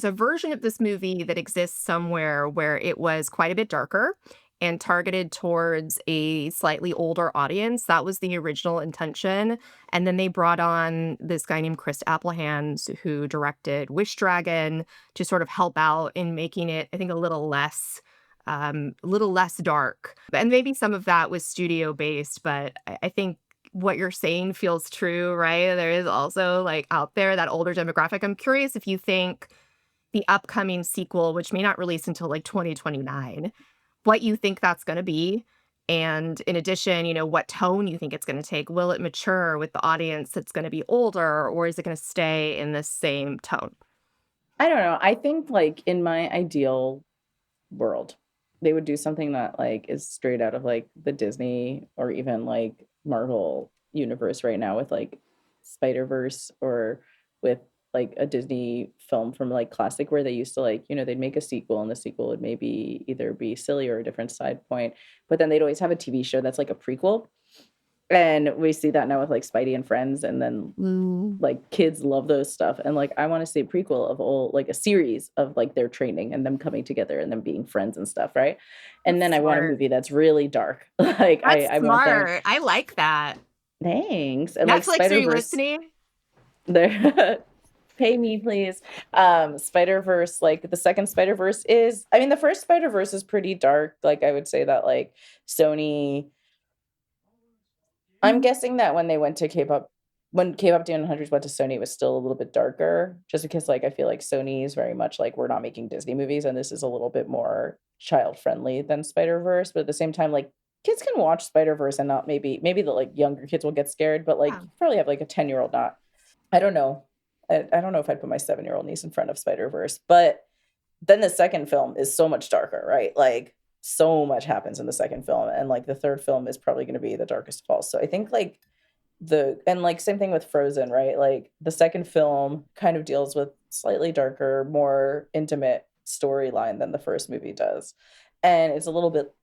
a version of this movie that exists somewhere where it was quite a bit darker and targeted towards a slightly older audience. That was the original intention. And then they brought on this guy named Chris Applehans who directed Wish Dragon to sort of help out in making it, I think, a little less dark. And maybe some of that was studio based, but I think what you're saying feels true, right? There is also like out there that older demographic. I'm curious if you think the upcoming sequel, which may not release until like 2029, what you think that's going to be. And in addition, what tone you think it's going to take. Will it mature with the audience that's going to be older, or is it going to stay in the same tone? I don't know. I think like in my ideal world, they would do something that like is straight out of like the Disney or even like Marvel universe right now with like Spider-Verse, or with like a Disney film from like classic where they used to like, they'd make a sequel and the sequel would maybe either be silly or a different side point, but then they'd always have a TV show that's like a prequel. And we see that now with like Spidey and Friends, and then like kids love those stuff. And like I want to see a prequel of all like a series of like their training and them coming together and them being friends and stuff, right? And then I want a movie that's really dark. Like That's I smart. want them. I like that. Thanks. And Netflix, like are you Spider-Verse, listening? pay me please. Spider-Verse, like the second Spider-Verse is, I mean, the first Spider-Verse is pretty dark. Like I would say that like Sony, I'm guessing that when they went to K-pop, when K-pop Demon Hunters went to Sony, it was still a little bit darker, just because like I feel like Sony is very much like, we're not making Disney movies, and this is a little bit more child friendly than Spider-Verse. But at the same time, like kids can watch Spider-Verse and not maybe the like younger kids will get scared, but like you probably have like a 10-year-old not. I don't know. I don't know if I'd put my 7-year-old niece in front of Spider-Verse, but then the second film is so much darker, right? Like so much happens in the second film, and like the third film is probably going to be the darkest of all. So I think like and like same thing with Frozen, right? Like the second film kind of deals with slightly darker, more intimate storyline than the first movie does, and it's a little bit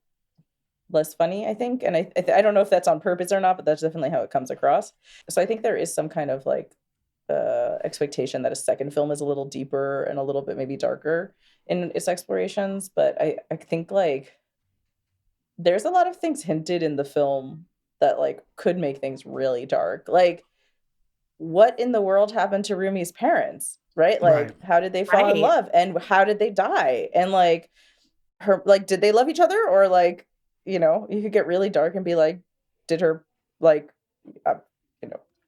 less funny, I think. And I don't know if that's on purpose or not, but that's definitely how it comes across. So I think there is some kind of like expectation that a second film is a little deeper and a little bit maybe darker in its explorations. But I think like there's a lot of things hinted in the film that like could make things really dark. Like what in the world happened to Rumi's parents, right? Like how did they fall in love, and how did they die? And like her, like did they love each other, or like, you could get really dark and be like, did her like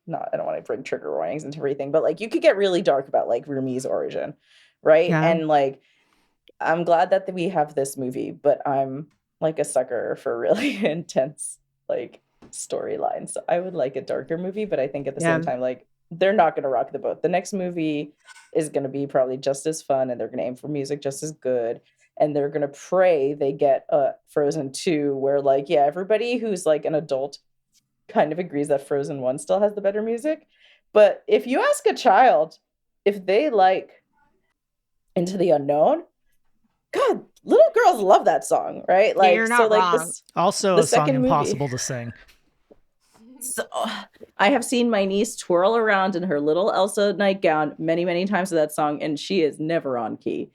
not, I don't want to bring trigger warnings into everything, but like you could get really dark about like Rumi's origin, right? Yeah. And like I'm glad that we have this movie, but I'm like a sucker for really intense like storylines. So I would like a darker movie, but I think at the same time, like they're not going to rock the boat. The next movie is going to be probably just as fun, and they're going to aim for music just as good, and they're going to pray they get Frozen 2, where like, yeah, everybody who's like an adult kind of agrees that Frozen 1 still has the better music. But if you ask a child if they like Into the Unknown, God, little girls love that song, right? Like, you're not so like wrong. Also a song impossible to sing. So I have seen my niece twirl around in her little Elsa nightgown many, many times to that song, and she is never on key.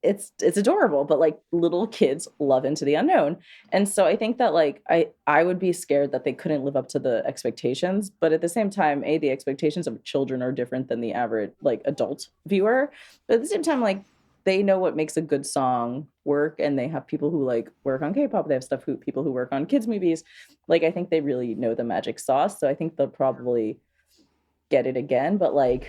It's adorable, but like little kids love Into the Unknown. And so I think that like I would be scared that they couldn't live up to the expectations, but at the same time, the expectations of children are different than the average like adult viewer. But at the same time, like they know what makes a good song work, and they have people who like work on K-pop, they have people who work on kids movies. Like I think they really know the magic sauce, so I think they'll probably get it again, but like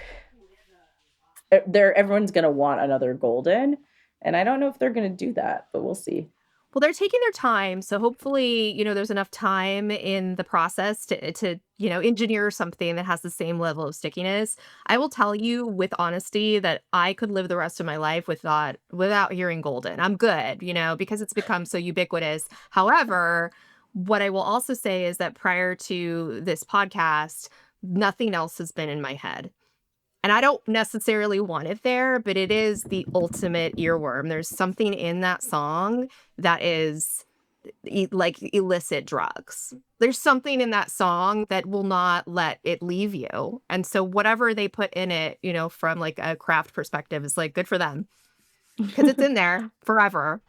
everyone's going to want another Golden. And I don't know if they're going to do that, but we'll see. Well, they're taking their time, so hopefully, there's enough time in the process to engineer something that has the same level of stickiness. I will tell you with honesty that I could live the rest of my life without hearing Golden. I'm good, because it's become so ubiquitous. However, what I will also say is that prior to this podcast, nothing else has been in my head. And I don't necessarily want it there, but it is the ultimate earworm. There's something in that song that is like illicit drugs. There's something in that song that will not let it leave you. And so whatever they put in it, from like a craft perspective is like good for them because it's in there forever.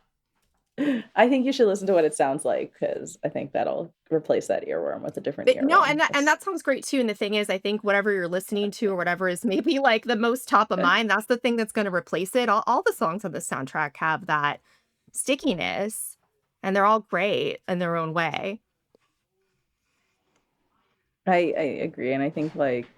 I think you should listen to what it sounds like, because I think that'll replace that earworm with a different earworm. No, and that sounds great too. And the thing is, I think whatever you're listening to or whatever is maybe like the most top of mind, that's the thing that's going to replace it. All the songs on the soundtrack have that stickiness, and they're all great in their own way. I agree, and I think like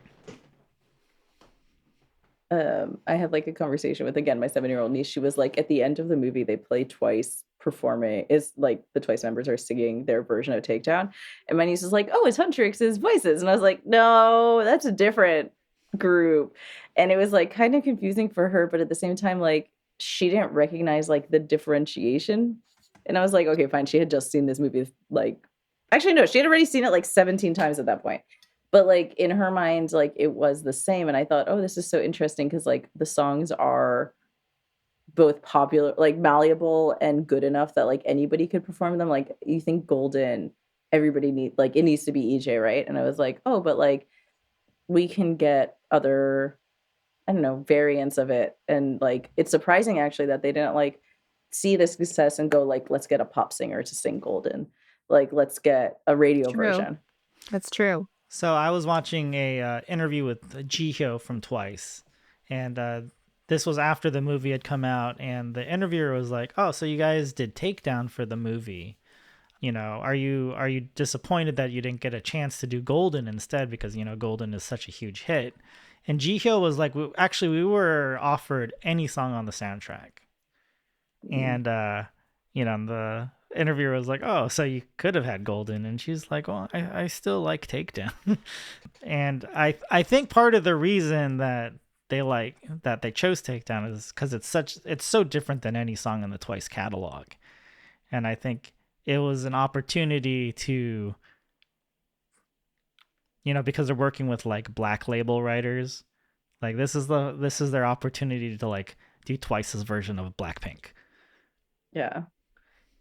I had like a conversation with, again, my 7-year-old niece. She was like, at the end of the movie, they play Twice performing, is like the Twice members are singing their version of Takedown. And my niece is like, oh, it's Huntrix's voices. And I was like, no, that's a different group. And it was like kind of confusing for her, but at the same time, like she didn't recognize like the differentiation. And I was like, okay, fine. She had just seen this movie like, actually, no, she had already seen it like 17 times at that point. But like in her mind, like it was the same. And I thought, oh, this is so interesting because like the songs are both popular, like malleable and good enough that like anybody could perform them. Like you think Golden, everybody it needs to be EJAE, right? And I was like, oh, but like we can get other, I don't know, variants of it. And like it's surprising actually that they didn't like see the success and go like, let's get a pop singer to sing Golden. Like let's get a radio version. That's true. So I was watching a interview with Jihyo from Twice, and this was after the movie had come out, and the interviewer was like, "Oh, so you guys did Takedown for the movie? Are you disappointed that you didn't get a chance to do Golden instead because Golden is such a huge hit?" And Jihyo was like, "We were offered any song on the soundtrack," and the interviewer was like, "Oh, so you could have had Golden," and she's like, "Well, I still like Takedown," and I think part of the reason that they chose Takedown is because it's so different than any song in the Twice catalog, and I think it was an opportunity to, because they're working with like Black Label writers, like this is their opportunity to like do Twice's version of Blackpink. Yeah.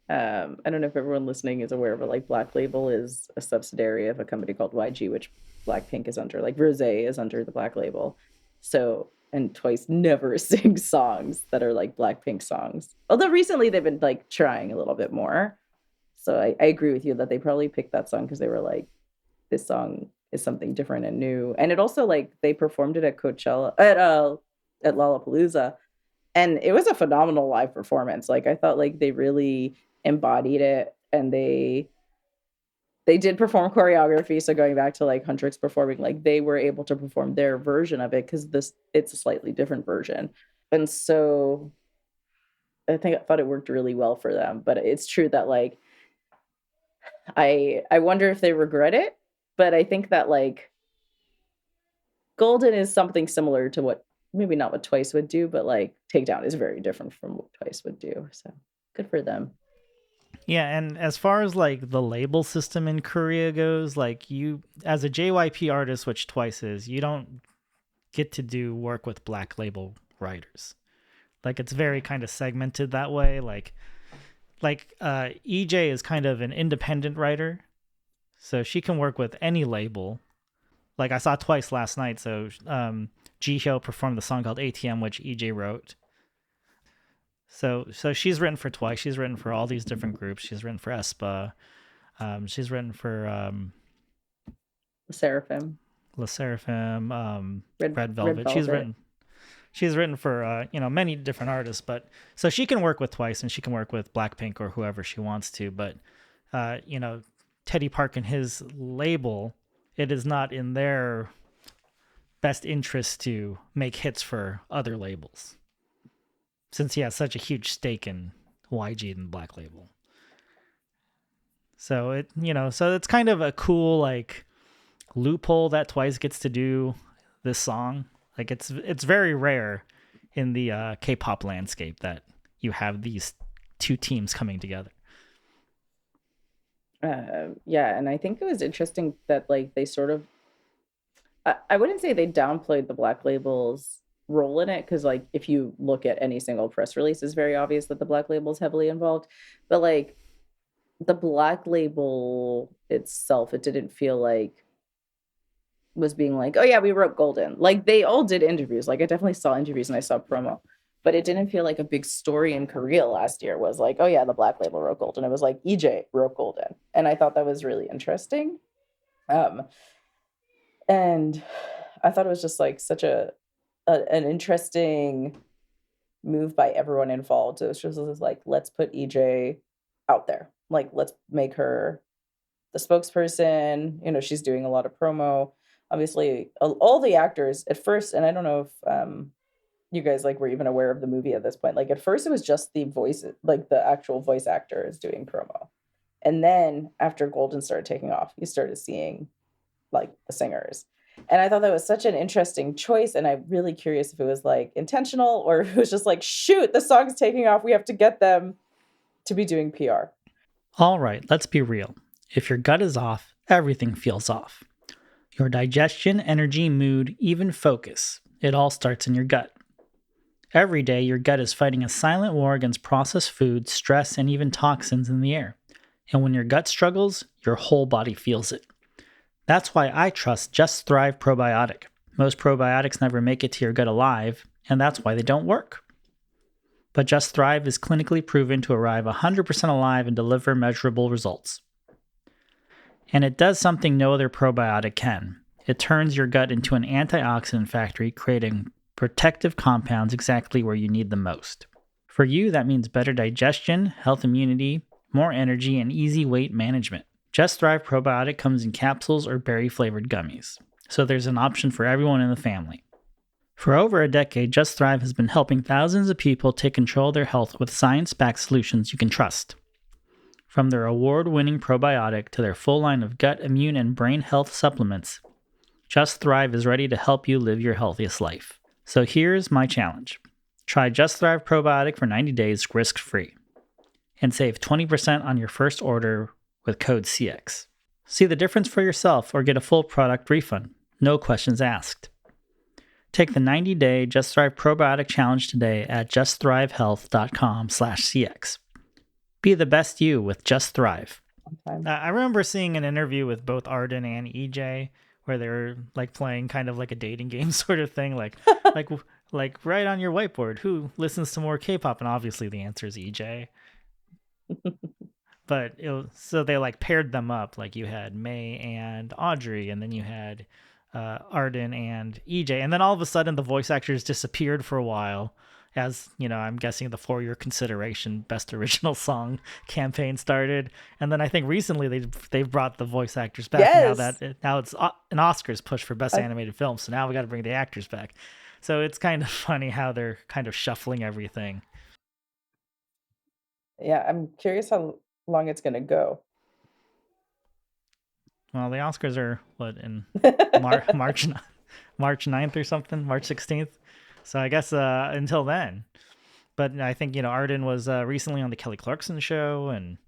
I don't know if everyone listening is aware, but like Black Label is a subsidiary of a company called YG, which Blackpink is under. Like Rosé is under the Black Label. So, and Twice never sings songs that are like Blackpink songs. Although recently they've been like trying a little bit more. So I agree with you that they probably picked that song because they were like, this song is something different and new. And it also like they performed it at Coachella at Lollapalooza. And it was a phenomenal live performance. Like I thought like they really embodied it, and they did perform choreography. So going back to like Huntrix performing, like they were able to perform their version of it because it's a slightly different version. And so I thought it worked really well for them. But it's true that like I wonder if they regret it, but I think that like Golden is something similar to what, maybe not what Twice would do, but like Takedown is very different from what Twice would do. So good for them. Yeah, and as far as like the label system in Korea goes, like you as a JYP artist, which Twice is, you don't get to do work with Black Label writers. Like it's very kind of segmented that way. Like EJ is kind of an independent writer, so she can work with any label. Like I saw Twice last night, so Jihyo performed the song called ATM, which EJ wrote. So she's written for Twice. She's written for all these different groups. She's written for aespa. She's written for LE SSERAFIM, Red Velvet. She's written for many different artists. But so she can work with Twice and she can work with Blackpink or whoever she wants to. But Teddy Park and his label, it is not in their best interest to make hits for other labels, since he has such a huge stake in YG and Black Label. So so it's kind of a cool like loophole that Twice gets to do this song. Like it's very rare in the K-pop landscape that you have these two teams coming together. Yeah, and I think it was interesting that like they sort of, I wouldn't say they downplayed the Black Label's role in it, because like if you look at any single press release, it's very obvious that the Black Label is heavily involved. But like the Black Label itself, it didn't feel like was being like, oh yeah, we wrote Golden. Like they all did interviews. Like I definitely saw interviews and I saw promo, but it didn't feel like a big story in Korea last year was like, oh yeah, the Black Label wrote Golden. It was like EJAE wrote Golden. And I thought that was really interesting. And I thought it was just like such an interesting move by everyone involved. It was just like, let's put EJAE out there. Like, let's make her the spokesperson. You know, she's doing a lot of promo. Obviously, all the actors at first, and I don't know if you guys like were even aware of the movie at this point. Like at first, it was just the voice, like the actual voice actors doing promo, and then after Golden started taking off, you started seeing like the singers. And I thought that was such an interesting choice, and I'm really curious if it was like intentional or if it was just like, shoot, the song's taking off, we have to get them to be doing PR. All right, let's be real. If your gut is off, everything feels off. Your digestion, energy, mood, even focus, it all starts in your gut. Every day, your gut is fighting a silent war against processed food, stress, and even toxins in the air. And when your gut struggles, your whole body feels it. That's why I trust Just Thrive Probiotic. Most probiotics never make it to your gut alive, and that's why they don't work. But Just Thrive is clinically proven to arrive 100% alive and deliver measurable results. And it does something no other probiotic can. It turns your gut into an antioxidant factory, creating protective compounds exactly where you need them most. For you, that means better digestion, health immunity, more energy, and easy weight management. Just Thrive Probiotic comes in capsules or berry-flavored gummies, so there's an option for everyone in the family. For over a decade, Just Thrive has been helping thousands of people take control of their health with science-backed solutions you can trust. From their award-winning probiotic to their full line of gut, immune, and brain health supplements, Just Thrive is ready to help you live your healthiest life. So here's my challenge. Try Just Thrive Probiotic for 90 days risk-free and save 20% on your first order with code CX. See the difference for yourself or get a full product refund. No questions asked. Take the 90-day Just Thrive Probiotic Challenge today at justthrivehealth.com/CX. Be the best you with Just Thrive. I remember seeing an interview with both Arden and EJAE where they were like playing kind of like a dating game sort of thing, like write on your whiteboard who listens to more K-pop, and obviously the answer is EJAE. But so they like paired them up, like you had May and Audrey, and then you had Arden and EJAE, and then all of a sudden the voice actors disappeared for a while. As you know, I'm guessing the For Your Consideration Best Original Song campaign started, and then I think recently they've brought the voice actors back. Yes. Now it's an Oscars push for Best Animated Film, so now we got to bring the actors back. So it's kind of funny how they're kind of shuffling everything. Yeah, I'm curious how long it's gonna go. Well, the Oscars are what in March 9th or something, March 16th. So I guess until then. But I think, Arden was recently on the Kelly Clarkson show. And,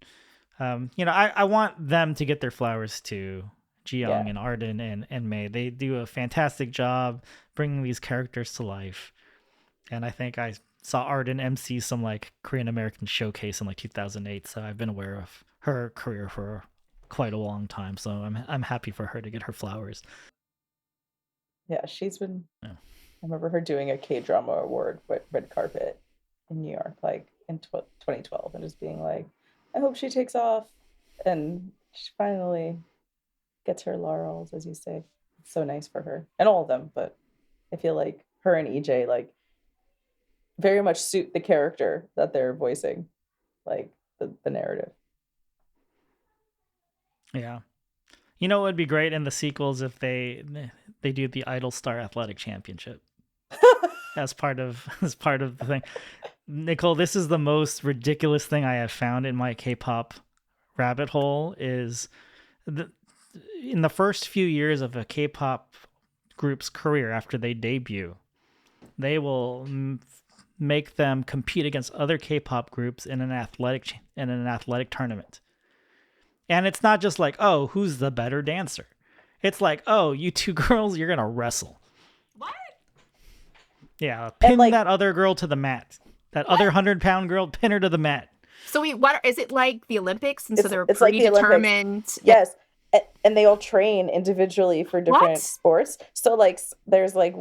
I want them to get their flowers to Jiyoung and Arden and May. They do a fantastic job bringing these characters to life. And I think I saw Arden MC some like Korean American showcase in like 2008. So I've been aware of her career for quite a long time. So I'm happy for her to get her flowers. Yeah, she's been... Yeah. I remember her doing a K-drama award red carpet in New York, like in 2012, and just being like, I hope she takes off. And she finally gets her laurels, as you say. It's so nice for her. And all of them, but I feel like her and EJAE, like, very much suit the character that they're voicing, like, the narrative. Yeah. You know what would be great in the sequels if they do the Idol Star Athletic Championship as part of the thing. Nicole, this is the most ridiculous thing I have found in my K-pop rabbit hole is in the first few years of a K-pop group's career after they debut, they will make them compete against other K-pop groups in an athletic tournament. And it's not just like, oh, who's the better dancer? It's like, oh, you two girls, you're gonna wrestle. What? Yeah, pin that other girl to the mat. That other 100-pound girl, pin her to the mat. So what is it like the Olympics? And so they're it's like the predetermined. Yes. And they all train individually for different sports. So like there's like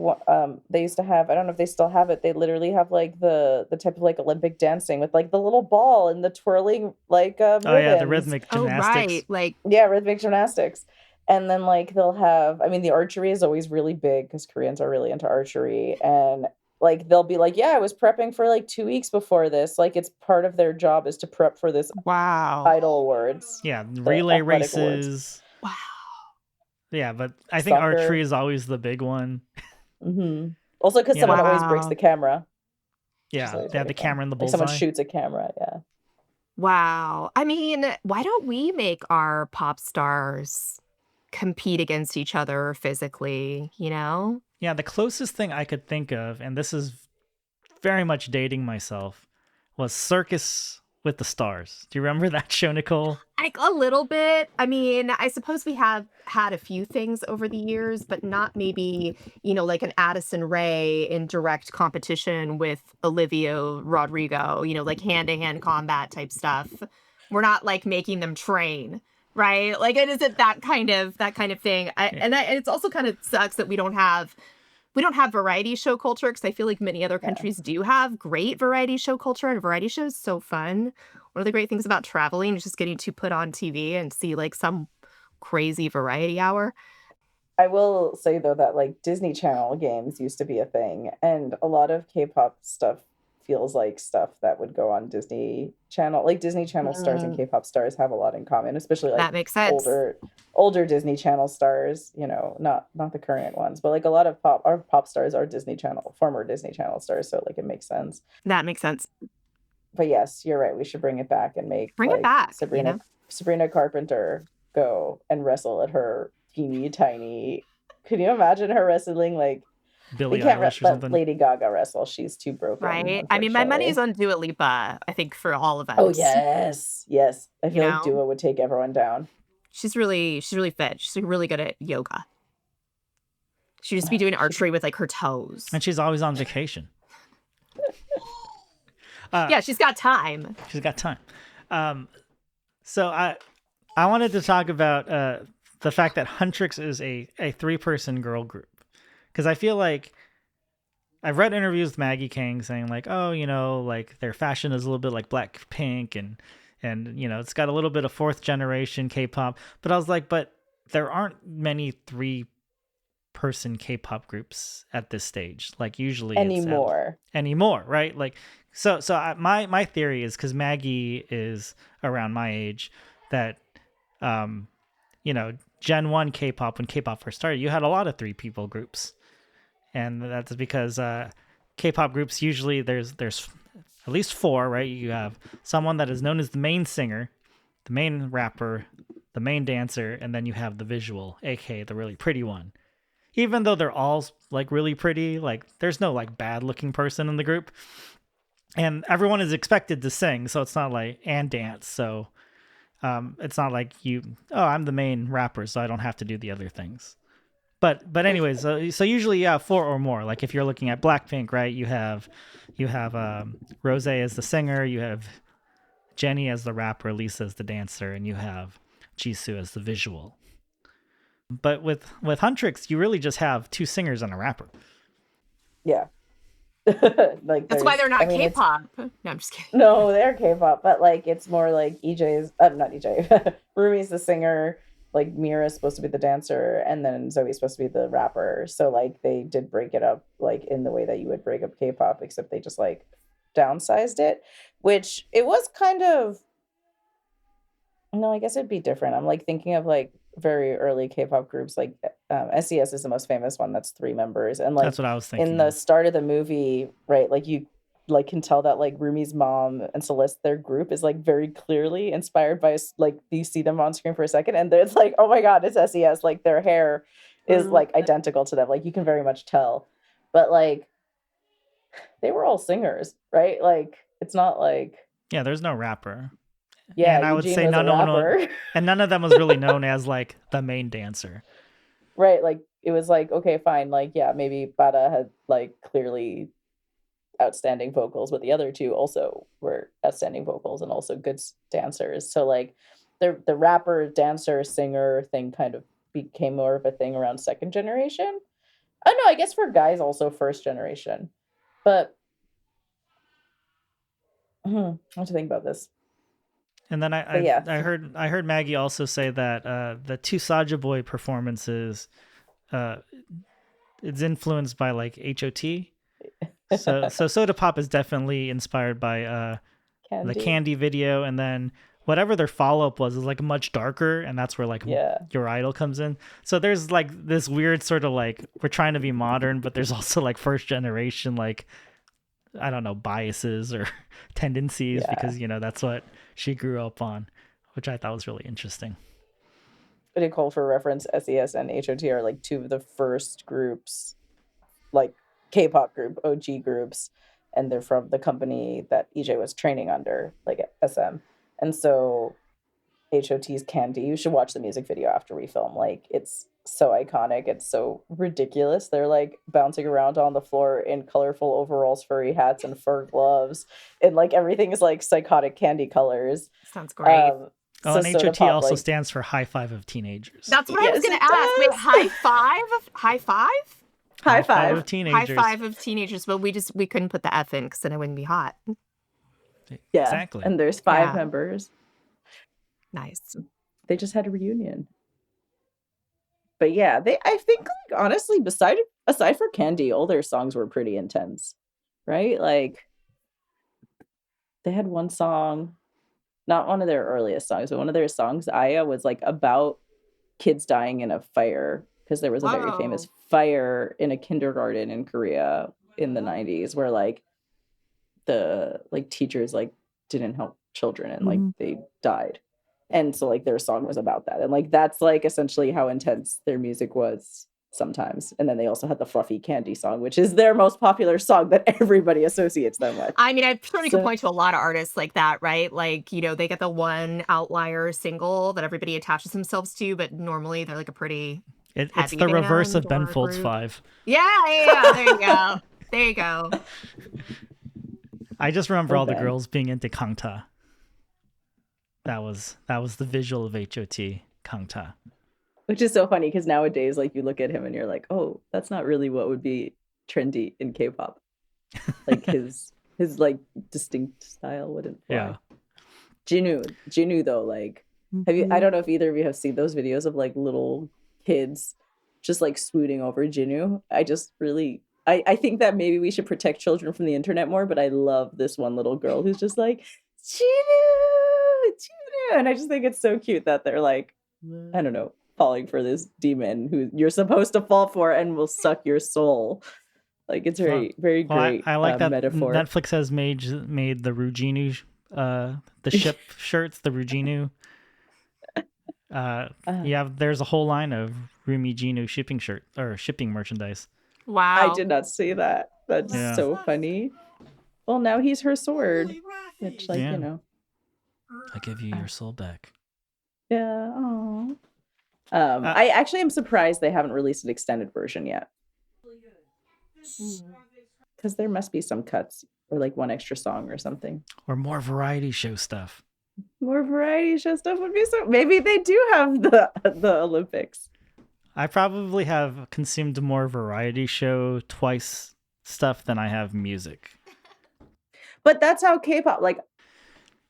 they used to have, I don't know if they still have it, they literally have like the type of like Olympic dancing with like the little ball and the twirling like oh yeah, the ribbons. rhythmic gymnastics. Rhythmic gymnastics. And then like they'll have, I mean, the archery is always really big because Koreans are really into archery. And like they'll be like, yeah, I was prepping for like 2 weeks before this. Like it's part of their job is to prep for this Idol Awards. Yeah, relay races. Awards. Wow. Yeah, but I think Soccer. archery is always the big one. Mm-hmm. Also because someone always breaks the camera. Yeah, they have the camera in the bullseye. Someone shoots a camera, yeah. Wow. I mean, why don't we make our pop stars compete against each other physically, you know? Yeah, the closest thing I could think of, and this is very much dating myself, was Circus with the Stars. Do you remember that show, Nicole? Like a little bit. I mean, I suppose we have had a few things over the years, but not maybe, you know, like an Addison Rae in direct competition with Olivia Rodrigo, you know, like hand-to-hand combat type stuff. We're not like making them train, right? Like it isn't that kind of thing. And it's also kind of sucks that we don't have variety show culture, because I feel like many other countries do have great variety show culture, and variety shows so fun. One of the great things about traveling is just getting to put on TV and see like some crazy variety hour. I will say though that like Disney Channel games used to be a thing, and a lot of K-pop stuff feels like stuff that would go on Disney Channel. Like Disney Channel stars and K-pop stars have a lot in common, especially like that makes sense. Older Disney Channel stars, you know, not the current ones, but like a lot of pop stars are former Disney Channel stars, so like it makes sense. That makes sense. But yes, you're right. We should bring it back and make it back. Sabrina Carpenter go and wrestle at her teeny tiny. Could you imagine her wrestling like Billie Eilish or something? Lady Gaga wrestle. She's too broken. Right. I mean, my money's on Dua Lipa, I think, for all of us. Oh yes. I feel like Dua would take everyone down. She's really fit. She's really good at yoga. She'd just be doing archery with like her toes. And she's always on vacation. Yeah, she's got time. So I wanted to talk about the fact that Huntrix is a 3-person girl group. Because I feel like I've read interviews with Maggie King saying like, oh, you know, like their fashion is a little bit like Blackpink and you know, it's got a little bit of 4th generation K-pop. But I was like, but there aren't many 3-person K-pop groups at this stage. Like usually anymore, right? Like so my theory is because Maggie is around my age that you know, Gen 1 K-pop, when K-pop first started, you had a lot of 3-people groups. And that's because K-pop groups usually there's at least 4, right? You have someone that is known as the main singer, the main rapper, the main dancer, and then you have the visual, aka the really pretty one. Even though they're all like really pretty, like there's no like bad looking person in the group. And everyone is expected to sing, so it's not like and dance. So it's not like I'm the main rapper, so I don't have to do the other things. But anyways, so usually you have 4 or more. Like if you're looking at Blackpink, right? You have Rose as the singer, you have Jennie as the rapper, Lisa as the dancer, and you have Jisoo as the visual. But with Huntrix, you really just have 2 singers and a rapper. Yeah. Like that's why they're not K-pop. No, I'm just kidding. No, they're K-pop, but like it's more like EJ's not EJ. Rumi's the singer, like Mira's supposed to be the dancer, and then Zoe's supposed to be the rapper. So like they did break it up like in the way that you would break up K-pop, except they just like downsized it, which it was kind of, no, I guess it'd be different. I'm like thinking of like very early K-pop groups, like SES is the most famous one, that's 3 members, and like that's what I was thinking in the start of the movie, right, like you like can tell that like Rumi's mom and Celeste, their group is like very clearly inspired by like you see them on screen for a second and it's like, oh my god, it's SES. Like their hair is like identical to them. Like you can very much tell. But like they were all singers, right? Like it's not like Yeah, there's no rapper. yeah, and I would Eugene say was a rapper. and none of them was really known as like the main dancer. Right, like it was like, okay, fine, like yeah, maybe Bada had like clearly outstanding vocals, but the other two also were outstanding vocals and also good dancers. So like the rapper, dancer, singer thing kind of became more of a thing around second generation. Oh no, I guess for guys also first generation. But what to think about this? And then I heard Maggie also say that the two Saja Boy performances, it's influenced by like HOT. So Soda Pop is definitely inspired by the Candy video, and then whatever their follow-up was is like much darker, and that's where like Your Idol comes in. So there's like this weird sort of like we're trying to be modern, but there's also like first generation like I don't know biases or tendencies because that's what she grew up on, which I thought was really interesting. But it called for reference, SES and HOT are like two of the first groups, like K-pop group, OG groups, and they're from the company that EJAE was training under, like SM. And so HOT's Candy, you should watch the music video after we film. Like it's so iconic, it's so ridiculous. They're like bouncing around on the floor in colorful overalls, furry hats, and fur gloves, and like everything is like psychotic candy colors. Sounds great. And HOT also stands for High Five of Teenagers. That's what I was going to ask. Wait, high five? High five of teenagers. High five of teenagers, but we couldn't put the F in because then it wouldn't be hot. Yeah, exactly. And there's 5 members. Nice. They just had a reunion. But yeah, I think like honestly, aside for Candy, all their songs were pretty intense, right? Like they had one song, not one of their earliest songs, but one of their songs, Aya, was like about kids dying in a fire because there was a very famous fire in a kindergarten in Korea in the 90s where like the like teachers like didn't help children and like they died. And so like their song was about that. And like that's like essentially how intense their music was sometimes. And then they also had the Fluffy Candy song, which is their most popular song that everybody associates them with. I mean, I certainly could point to a lot of artists like that, right? Like, they get the one outlier single that everybody attaches themselves to, but normally they're like a pretty it's the reverse of Ben Folds 5. Yeah, there you go. There you go. I just remember all the girls being into Kangta. That was the visual of HOT, Kangta. Which is so funny because nowadays, like you look at him and you're like, oh, that's not really what would be trendy in K-pop. Like his like distinct style wouldn't fly. Yeah. Jinu though, like I don't know if either of you have seen those videos of like little kids just like swooning over Jinu. I think that maybe we should protect children from the internet more, but I love this one little girl who's just like, Jinu, and I just think it's so cute that they're like, I don't know, falling for this demon who you're supposed to fall for and will suck your soul. Like it's very great. I like that metaphor. Netflix has made the Ruginu the ship shirts, the Ruginu. There's a whole line of Rumi Jinu shipping merchandise. Wow. I did not see that. That's so funny. Well, now he's her sword. Which I give you your soul back. Yeah. Aww. I actually am surprised they haven't released an extended version yet. Because there must be some cuts or like one extra song or something. Or more variety show stuff. More variety show stuff would be so. Maybe they do have the Olympics. I probably have consumed more variety show twice stuff than I have music. But that's how K-pop, like,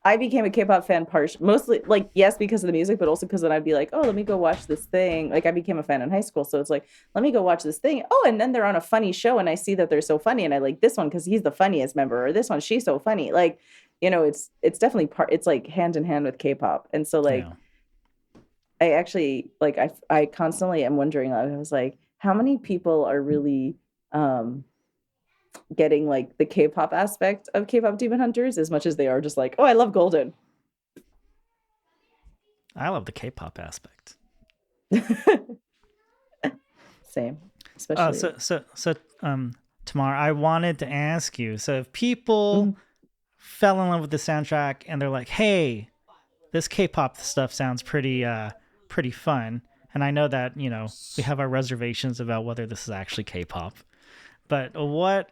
I became a K-pop fan mostly, like, yes, because of the music, but also because then I'd be like, oh, let me go watch this thing. Like, I became a fan in high school, so it's like, let me go watch this thing. Oh, and then they're on a funny show, and I see that they're so funny, and I like this one because he's the funniest member, or this one, she's so funny. Like, it's definitely it's like hand in hand with K-pop. And so, like, I actually, like, I constantly am wondering, I was like, how many people are really getting like the K-pop aspect of K-pop Demon Hunters as much as they are just like, oh, I love Golden. I love the K-pop aspect. Same, especially. Tamar, I wanted to ask you. So if people fell in love with the soundtrack and they're like, "Hey, this K-pop stuff sounds pretty fun," and I know that we have our reservations about whether this is actually K-pop, but what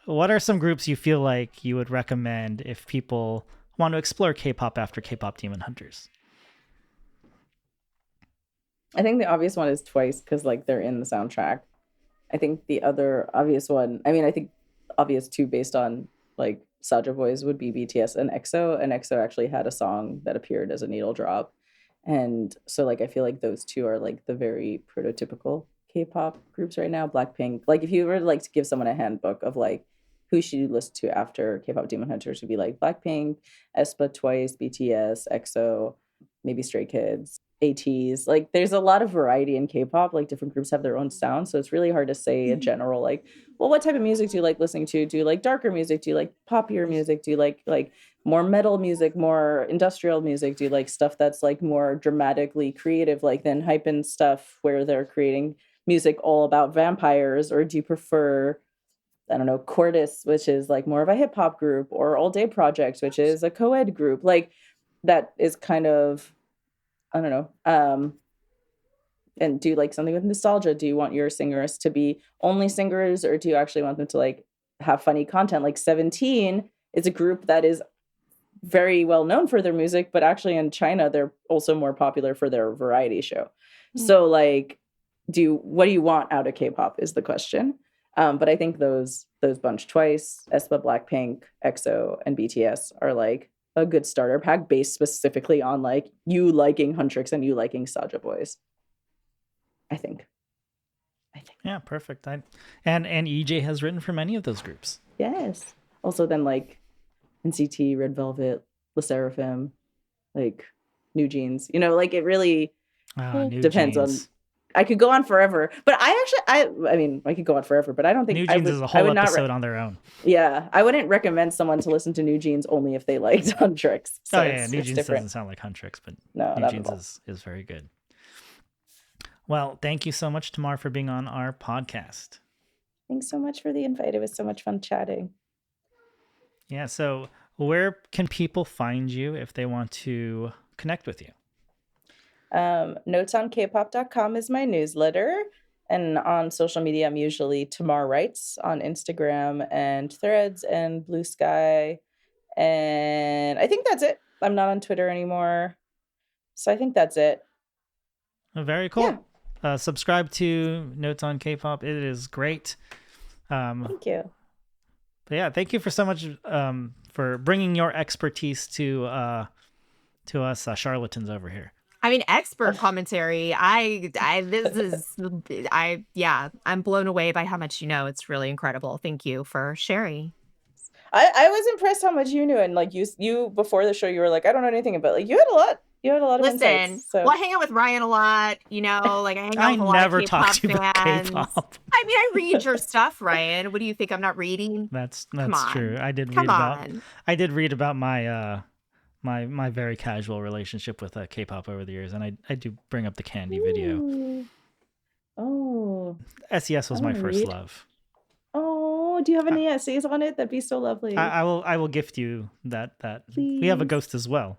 are some groups you feel like you would recommend if people want to explore K-pop after K-pop Demon Hunters? I think the obvious one is Twice because like they're in the soundtrack. I think the other obvious one, I think obvious two based on like Saja Boys would be BTS and EXO. And EXO actually had a song that appeared as a needle drop. And so like I feel like those two are like the very prototypical K-pop groups right now. Blackpink. Like if you were like to give someone a handbook of like who should you listen to after K-pop Demon Hunters would be like Blackpink, aespa, Twice, BTS, EXO, maybe Stray Kids. ATs. Like there's a lot of variety in K-pop. Like different groups have their own sound, so it's really hard to say a general like, well, what type of music do you like listening to? Do you like darker music? Do you like poppier music? Do you like more metal music, more industrial music? Do you like stuff that's like more dramatically creative, like than hype stuff where they're creating music all about vampires? Or do you prefer, I don't know, Cordis, which is like more of a hip hop group, or All Day Project, which is a co-ed group? Like that is kind of, I don't know. And do you like something with nostalgia? Do you want your singers to be only singers, or do you actually want them to like have funny content? Like 17 is a group that is very well known for their music, but actually in China, they're also more popular for their variety show. So like, what do you want out of K-pop is the question. But I think those bunch, Twice, aespa, Blackpink, EXO, and BTS are like a good starter pack based specifically on like you liking Huntrix and you liking Saja Boys. I think. Yeah, perfect. And EJ has written for many of those groups. Yes. Also then like NCT, Red Velvet, LE SSERAFIM, like New Jeans. Like it really depends on. I could go on forever, but I mean, I could go on forever, but I don't think New Jeans is a whole episode on their own. Yeah, I wouldn't recommend someone to listen to New Jeans only if they liked Huntrix. So New Jeans doesn't sound like Huntrix, but New Jeans is very good. Well, thank you so much, Tamar, for being on our podcast. Thanks so much for the invite. It was so much fun chatting. Yeah, so where can people find you if they want to connect with you? Notesonkpop.com is my newsletter, and on social media I'm usually Tamar Writes on Instagram and Threads and Blue Sky, and I think that's it. I'm not on Twitter anymore, so I think that's it. Very cool. Yeah. Subscribe to Notes on K-pop. It is great. Thank you. But yeah, thank you for so much for bringing your expertise to us charlatans over here. I mean, expert commentary. I'm blown away by how much you know. It's really incredible. Thank you for sharing. I was impressed how much you knew, and like you before the show, you were like, I don't know anything about. Like you had a lot. You had a lot of insights. So. Well, I hang out with Ryan a lot. Like I hang out with a lot of K-pop talk to you fans. About K-pop. I mean, I read your stuff, Ryan. What do you think I'm not reading? That's true. I did read about my my very casual relationship with K-pop over the years, and I do bring up the Candy video. Oh. SES was my first love. Oh, do you have any essays on it? That'd be so lovely. I will gift you that. Please. We have a ghost as well.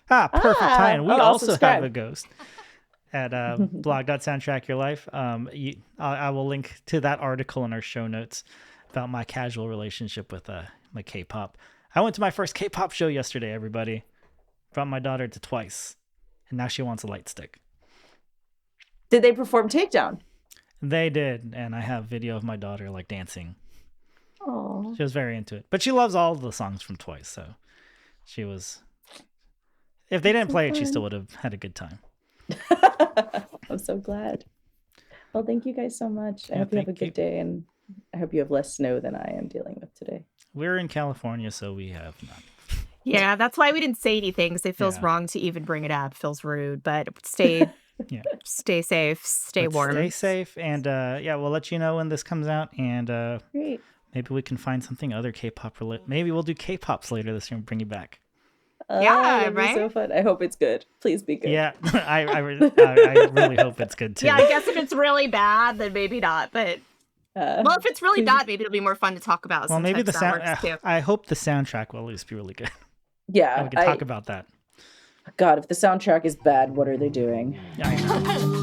Perfect tie-in. We also have a ghost at blog.soundtrack your life. I will link to that article in our show notes about my casual relationship with my K-pop. I went to my first K-pop show yesterday, everybody. Brought my daughter to Twice, and now she wants a light stick. Did they perform Takedown? They did, and I have video of my daughter like dancing. Oh, she was very into it, but she loves all the songs from Twice, so she was. If they didn't play it, she still would have had a good time. I'm so glad. Well, thank you guys so much. I hope you have a good day, and I hope you have less snow than I am dealing with today. We're in California, so we have none. Yeah, that's why we didn't say anything, because it feels wrong to even bring it up. It feels rude, but stay Yeah. Stay safe, stay Let's warm. Stay safe, and we'll let you know when this comes out, and Great. maybe we can find something other K-pop related. Maybe we'll do K-pops later this year and bring you back. That'd be so fun. I hope it's good. Please be good. Yeah, I really hope it's good too. Yeah, I guess if it's really bad, then maybe not. But well, if it's really bad, maybe it'll be more fun to talk about. Well, maybe the sound. Too. I hope the soundtrack will at least be really good. Yeah, and we can talk about that. God, if the soundtrack is bad, what are they doing? Yeah, I know.